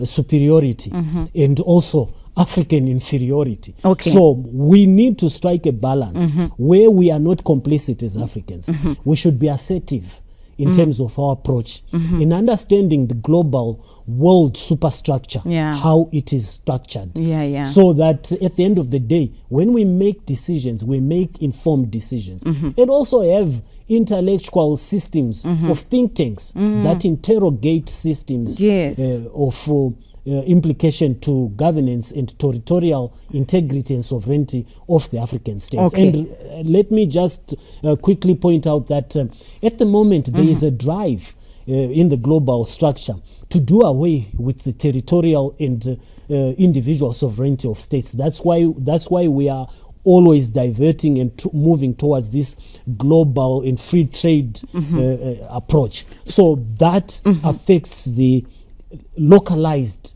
superiority and also African inferiority. So we need to strike a balance where we are not complicit as Africans. We should be assertive in terms of our approach, in understanding the global world superstructure, how it is structured, so that at the end of the day, when we make decisions, we make informed decisions, and also have intellectual systems of think tanks that interrogate systems of implication to governance and territorial integrity and sovereignty of the African states. And let me just quickly point out that at the moment there is a drive in the global structure to do away with the territorial and individual sovereignty of states. That's why we are always diverting and moving towards this global and free trade approach. So that affects the localized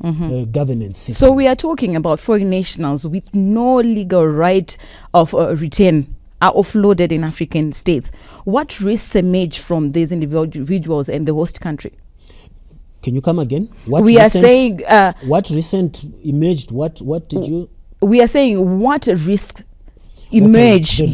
governance system. So we are talking about foreign nationals with no legal right of return are offloaded in African states. What risks emerge from these individuals and the host country? Can you come again? What recent emerged? What did you? We are saying what risks emerge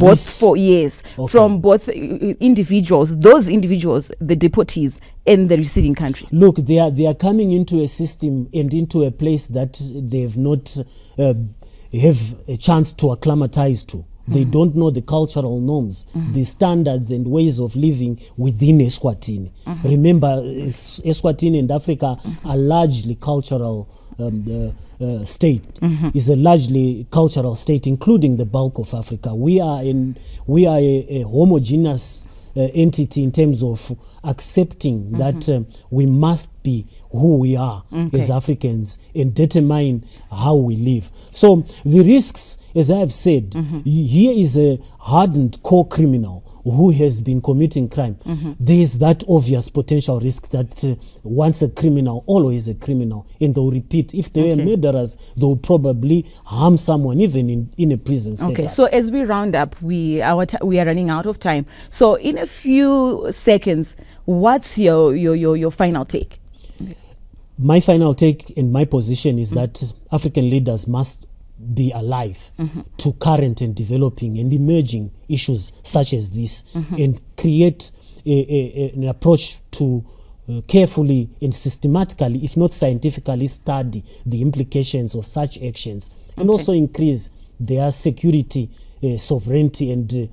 from both individuals, those individuals, the deportees, and the receiving country. Look, they are coming into a system and into a place that they have not have a chance to acclimatize to. They don't know the cultural norms, the standards and ways of living within Eswatini. Remember, Eswatini and Africa are largely cultural state. Is a largely cultural state, including the bulk of Africa. We are a homogeneous entity in terms of accepting that we must be who we are as Africans and determine how we live. So the risks, as I have said, here is a hardened core criminal who has been committing crime. There is that obvious potential risk that once a criminal, always a criminal, and they'll repeat. If they were murderers, they will probably harm someone even in a prison setup. So as we round up, we are running out of time. So in a few seconds, what's your final take? My final take and my position is that African leaders must be alive to current and developing and emerging issues such as this, and create an approach to carefully and systematically, if not scientifically, study the implications of such actions, and also increase their security, sovereignty, and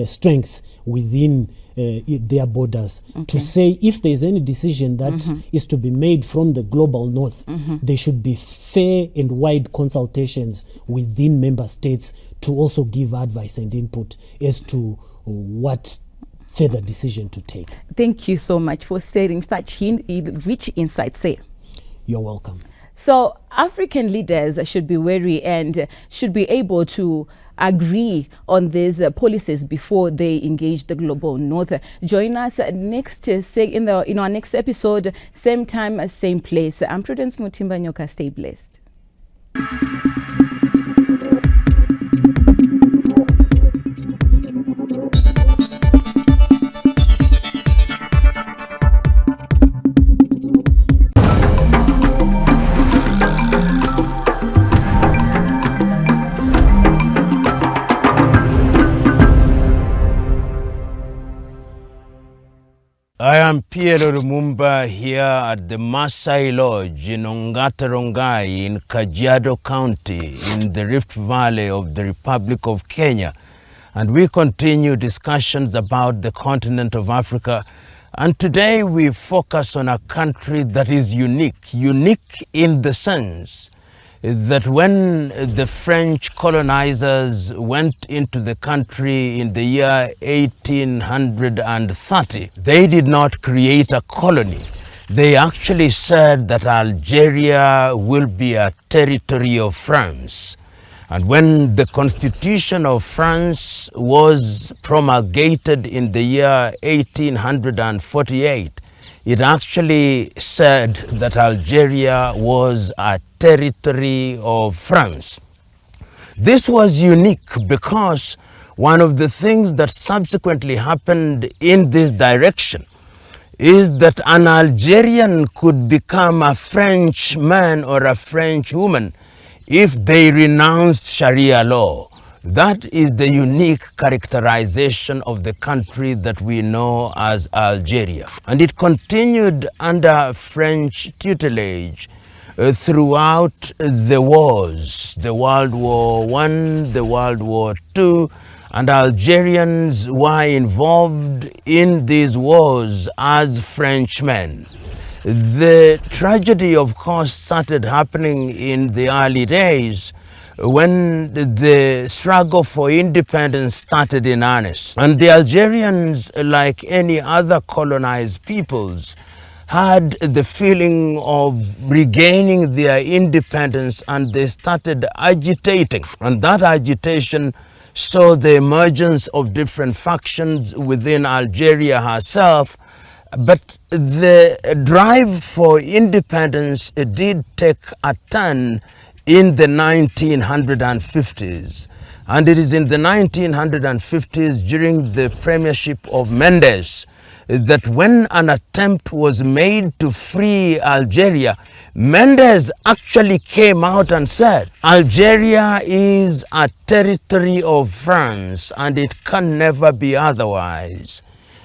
strength within their borders. To say if there is any decision that is to be made from the global north, there should be fair and wide consultations within member states to also give advice and input as to what further decision to take. Thank you so much for sharing such rich insights there. You're welcome. So African leaders should be wary and should be able to agree on these policies before they engage the global north. Join us next in our next episode, same time, same place. I'm Prudence Mutimba-Nyoka. Stay blessed. I am Pierre Lumumba here at the Maasai Lodge in Ongata-Rongai in Kajiado County in the Rift Valley of the Republic of Kenya. And we continue discussions about the continent of Africa. And today we focus on a country that is unique in the sense that when the French colonizers went into the country in the year 1830, they did not create a colony. They actually said that Algeria will be a territory of France. And when the Constitution of France was promulgated in the year 1848, it actually said that Algeria was a territory of France. This was unique because one of the things that subsequently happened in this direction is that an Algerian could become a French man or a French woman if they renounced Sharia law. That is the unique characterization of the country that we know as Algeria. And it continued under French tutelage throughout the wars, the World War I, the World War II, and Algerians were involved in these wars as Frenchmen. The tragedy, of course, started happening in the early days when the struggle for independence started in earnest. And the Algerians, like any other colonized peoples, had the feeling of regaining their independence, and they started agitating. And that agitation saw the emergence of different factions within Algeria herself. But the drive for independence did take a turn in the 1950s. And it is in the 1950s, during the premiership of Mendes, that when an attempt was made to free Algeria, Mendes actually came out and said, Algeria is a territory of France and it can never be otherwise.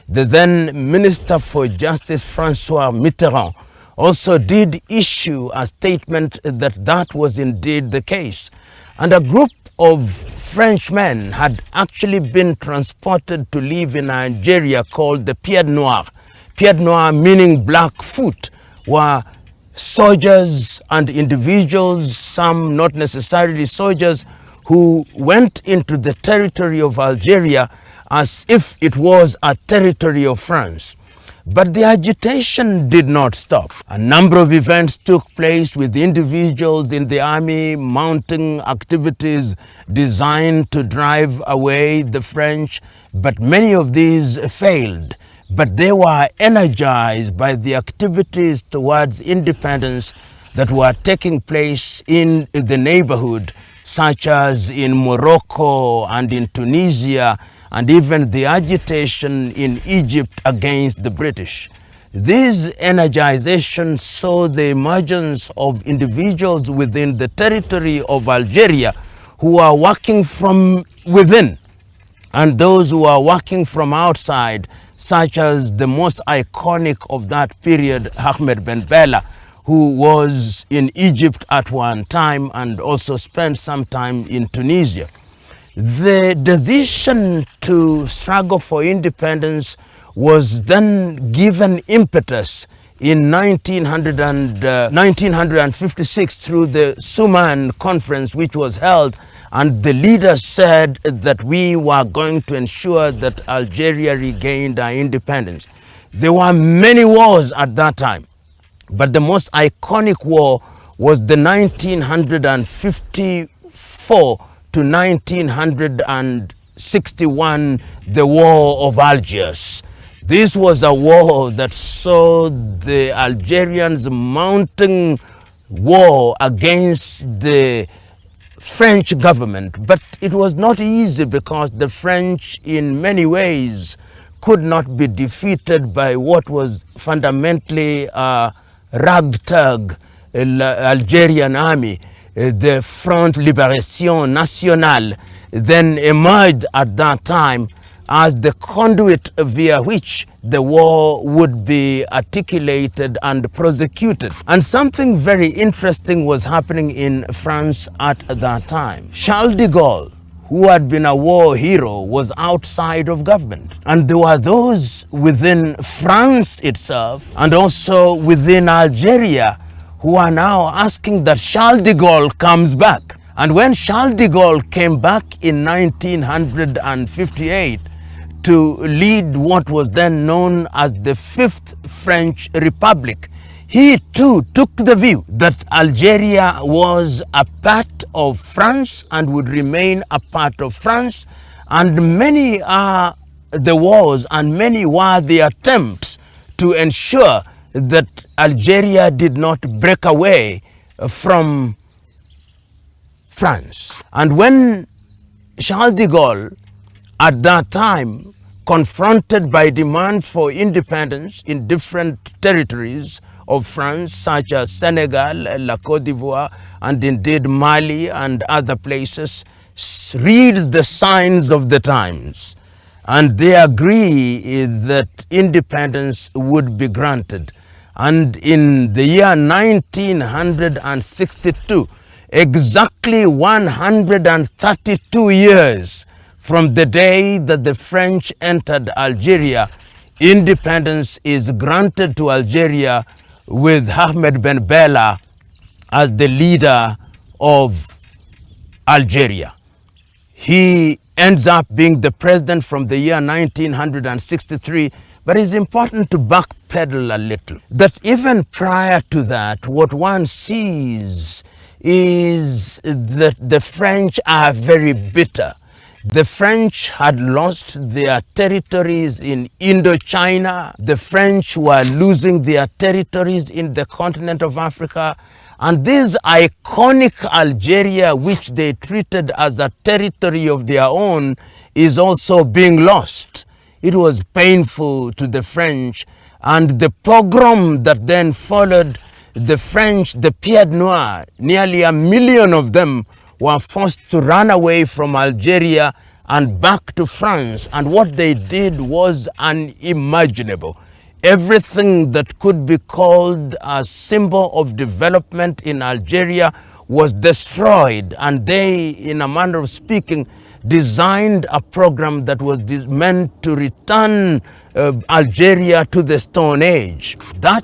The then Minister for Justice, Francois Mitterrand, also did issue a statement that that was indeed the case. And a group of Frenchmen had actually been transported to live in Nigeria called the Pied Noir. Pied Noir meaning Blackfoot, were soldiers and individuals, some not necessarily soldiers, who went into the territory of Algeria as if it was a territory of France. But the agitation did not stop. A number of events took place with individuals in the army mounting activities designed to drive away the French, but many of these failed. But they were energized by the activities towards independence that were taking place in the neighborhood, such as in Morocco and in Tunisia, and even the agitation in Egypt against the British. This energization saw the emergence of individuals within the territory of Algeria who are working from within, and those who are working from outside, such as the most iconic of that period, Ahmed Ben Bella, who was in Egypt at one time and also spent some time in Tunisia. The decision to struggle for independence was then given impetus in 1956 through the Suman Conference, which was held, and the leaders said that we were going to ensure that Algeria regained her independence. There were many wars at that time, but the most iconic war was the 1954 to 1961, the War of Algiers. This was a war that saw the Algerians mounting war against the French government, but it was not easy because the French in many ways could not be defeated by what was fundamentally a ragtag Algerian army. The Front Libération Nationale then emerged at that time as the conduit via which the war would be articulated and prosecuted. And something very interesting was happening in France at that time. Charles de Gaulle, who had been a war hero, was outside of government. And there were those within France itself and also within Algeria who are now asking that Charles de Gaulle comes back. And when Charles de Gaulle came back in 1958 to lead what was then known as the Fifth French Republic, he too took the view that Algeria was a part of France and would remain a part of France. And many are the wars and many were the attempts to ensure that Algeria did not break away from France. And when Charles de Gaulle, at that time, confronted by demands for independence in different territories of France, such as Senegal, La Côte d'Ivoire, and indeed Mali and other places, reads the signs of the times, and they agree that independence would be granted. And in the year 1962, exactly 132 years from the day that the French entered Algeria, independence is granted to Algeria with Ahmed Ben Bella as the leader of Algeria. He ends up being the president from the year 1963, but it's important to backpedal a little. That even prior to that, what one sees is that the French are very bitter. The French had lost their territories in Indochina. The French were losing their territories in the continent of Africa. And this iconic Algeria, which they treated as a territory of their own, is also being lost. It was painful to the French. And the pogrom that then followed, the French, the Pied Noir, nearly 1 million of them were forced to run away from Algeria and back to France. And what they did was unimaginable. Everything that could be called a symbol of development in Algeria was destroyed. And they, in a manner of speaking, designed a program that was meant to return Algeria to the Stone Age. That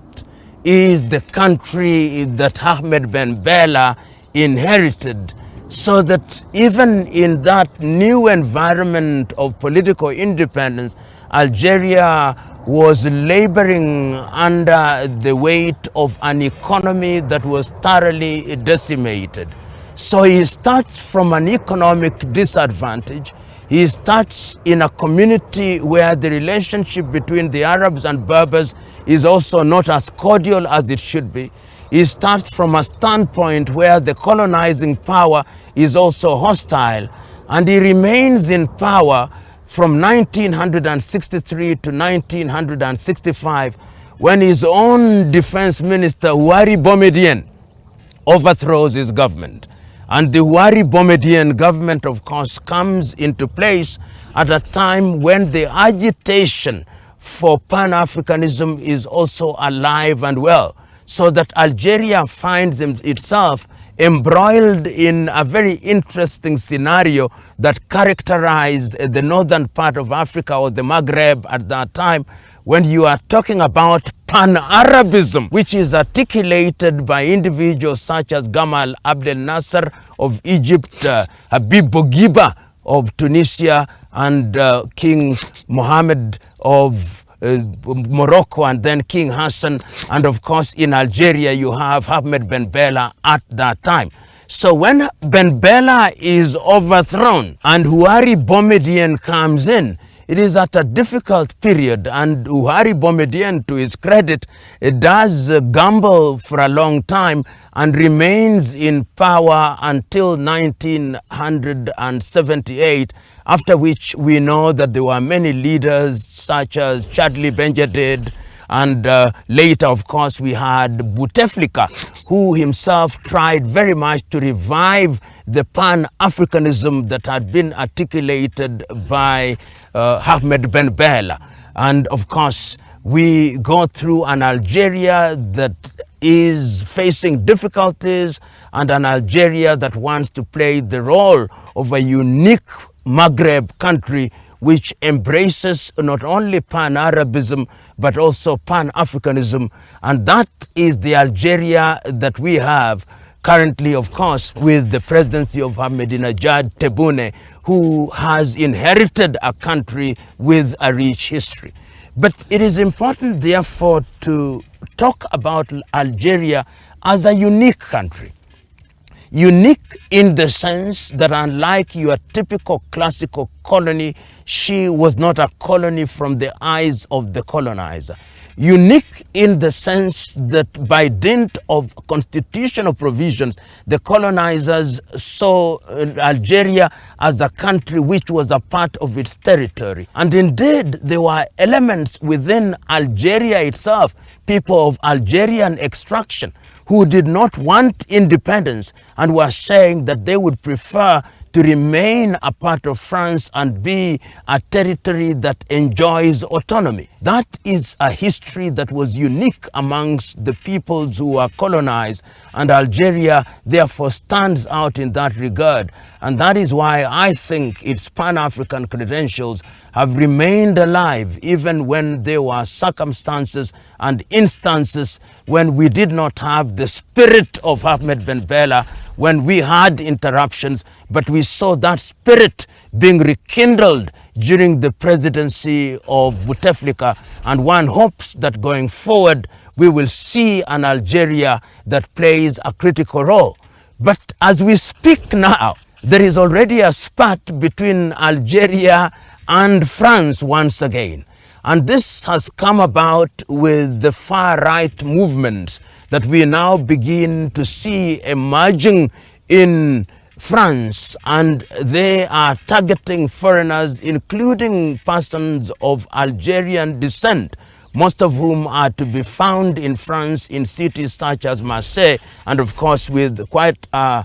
is the country that Ahmed Ben Bella inherited, so that even in that new environment of political independence, Algeria was laboring under the weight of an economy that was thoroughly decimated. So he starts from an economic disadvantage. He starts in a community where the relationship between the Arabs and Berbers is also not as cordial as it should be. He starts from a standpoint where the colonizing power is also hostile, and he remains in power from 1963 to 1965, when his own defense minister, Houari Boumediene, overthrows his government. And the Houari Boumediene government, of course, comes into place at a time when the agitation for Pan-Africanism is also alive and well, so that Algeria finds itself embroiled in a very interesting scenario that characterized the northern part of Africa, or the Maghreb at that time, when you are talking about Pan-Arabism, which is articulated by individuals such as Gamal Abdel Nasser of Egypt, Habib Bourguiba of Tunisia, and King Mohammed of Morocco, and then King Hassan, and of course in Algeria you have Ahmed Ben Bella at that time. So when Ben Bella is overthrown and Houari Boumediene comes in, it is at a difficult period, and Houari Boumediene, to his credit, does gamble for a long time and remains in power until 1978, after which we know that there were many leaders such as Chadli Benjedid, and later, of course, we had Bouteflika, who himself tried very much to revive the Pan-Africanism that had been articulated by Ahmed Ben Bella. And of course, we go through an Algeria that is facing difficulties, and an Algeria that wants to play the role of a unique Maghreb country which embraces not only Pan-Arabism but also Pan-Africanism. And that is the Algeria that we have currently, of course, with the presidency of Ahmadinejad Tebboune, who has inherited a country with a rich history. But it is important, therefore, to talk about Algeria as a unique country. Unique in the sense that, unlike your typical classical colony, she was not a colony from the eyes of the colonizer. Unique in the sense that by dint of constitutional provisions, the colonizers saw Algeria as a country which was a part of its territory. And indeed, there were elements within Algeria itself, people of Algerian extraction, who did not want independence and were saying that they would prefer to remain a part of France and be a territory that enjoys autonomy. That is a history that was unique amongst the peoples who were colonized, and Algeria therefore stands out in that regard. And that is why I think its Pan-African credentials have remained alive even when there were circumstances and instances when we did not have the spirit of Ahmed Ben Bella, when we had interruptions, but we saw that spirit being rekindled during the presidency of Bouteflika, and one hopes that going forward we will see an Algeria that plays a critical role. But as we speak now, there is already a spat between Algeria and France once again. And this has come about with the far-right movements that we now begin to see emerging in France, and they are targeting foreigners, including persons of Algerian descent, most of whom are to be found in France in cities such as Marseille, and of course with quite a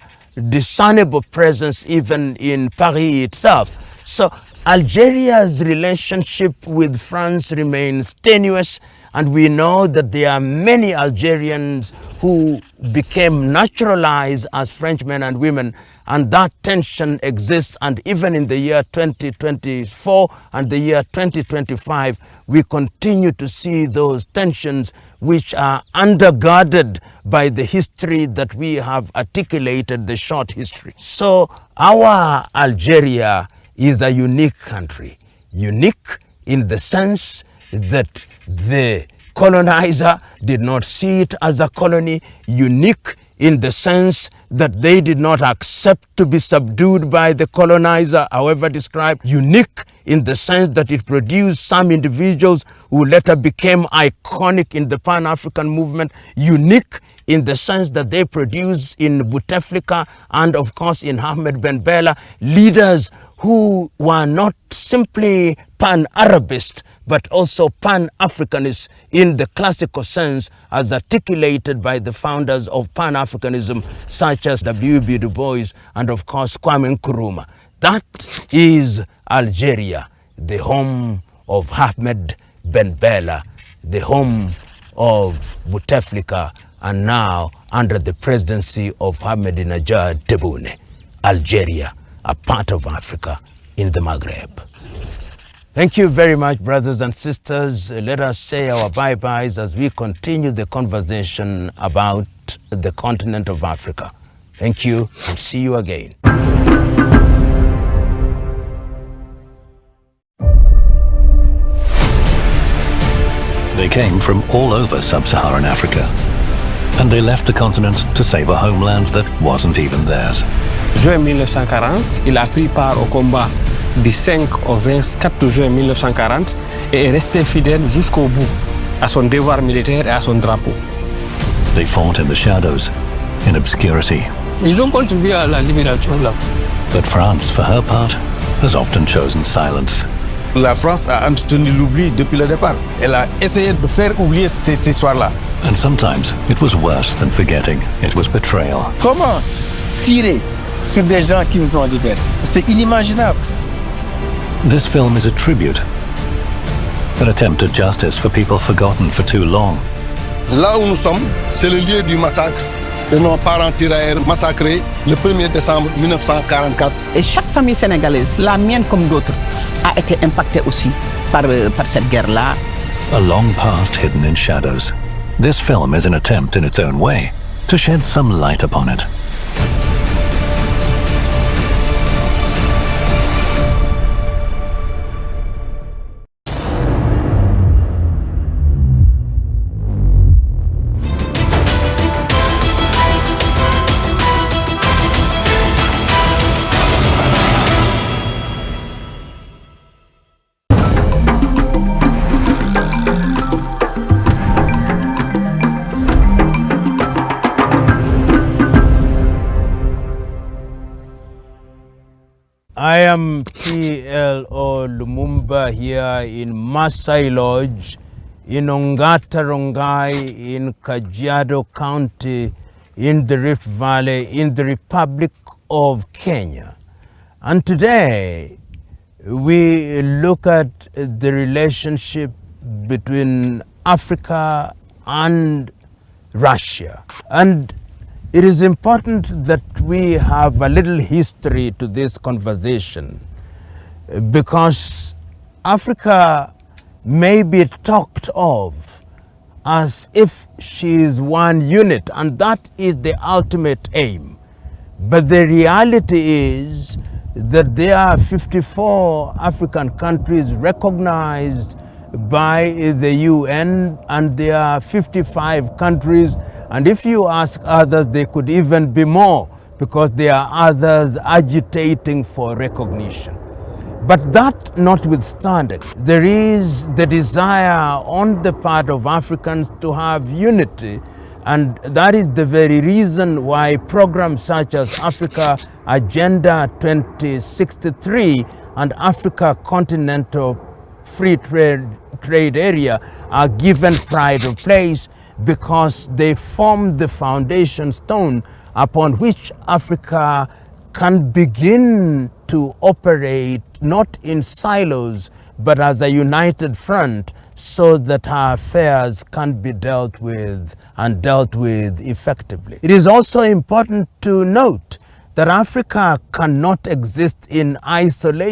discernible presence even in Paris itself. So Algeria's relationship with France remains tenuous, and we know that there are many Algerians who became naturalized as Frenchmen and women, and that tension exists. And even in the year 2024 and the year 2025, we continue to see those tensions which are undergirded by the history that we have articulated, the short history. So our Algeria is a unique country, unique in the sense that the colonizer did not see it as a colony, unique in the sense that they did not accept to be subdued by the colonizer, however described, unique in the sense that it produced some individuals who later became iconic in the Pan-African movement, unique in the sense that they produce in Bouteflika and of course in Ahmed Ben Bella, leaders who were not simply pan-Arabist, but also pan-Africanist in the classical sense as articulated by the founders of Pan-Africanism such as W.B. Du Bois and of course Kwame Nkrumah. That is Algeria, the home of Ahmed Ben Bella, the home of Bouteflika, and now under the presidency of Ahmadinejad Tebboune, Algeria, a part of Africa in the Maghreb. Thank you very much, brothers and sisters. Let us say our bye-byes as we continue the conversation about the continent of Africa. Thank you, and see you again. They came from all over sub-Saharan Africa, and they left the continent to save a homeland that wasn't even theirs. Juin 1940, il a pris part au combat du 5 au 24 juin 1940 et est resté fidèle jusqu'au bout à son devoir militaire et à son drapeau. They fought in the shadows, in obscurity. Ils ont contribué à la libération de la. But France, for her part, has often chosen silence. La France a entretenu l'oubli depuis le départ. Elle a essayé de faire oublier cette histoire-là. And sometimes it was worse than forgetting. It was betrayal. Comment tirer sur des gens qui nous ont libérés? C'est inimaginable. This film is a tribute, an attempt at justice for people forgotten for too long. Là où nous sommes, c'est le lieu du massacre de nos parents tirailleurs massacrés le 1er décembre 1944. Et chaque famille sénégalaise, la mienne comme d'autres, a été impactée aussi par cette guerre-là. A long past hidden in shadows. This film is an attempt in its own way to shed some light upon it. I am P.L.O. Lumumba here in Masai Lodge in Ongata Rongai in Kajiado County in the Rift Valley in the Republic of Kenya. And today we look at the relationship between Africa and Russia. And it is important that we have a little history to this conversation because Africa may be talked of as if she is one unit, and that is the ultimate aim. But the reality is that there are 54 African countries recognized by the UN, and there are 55 countries, and if you ask others, there could even be more because there are others agitating for recognition. But that notwithstanding, there is the desire on the part of Africans to have unity, and that is the very reason why programs such as Africa Agenda 2063 and Africa Continental Free Trade Area are given pride of place, because they form the foundation stone upon which Africa can begin to operate not in silos but as a united front, so that our affairs can be dealt with and dealt with effectively. It is also important to note that Africa cannot exist in isolation.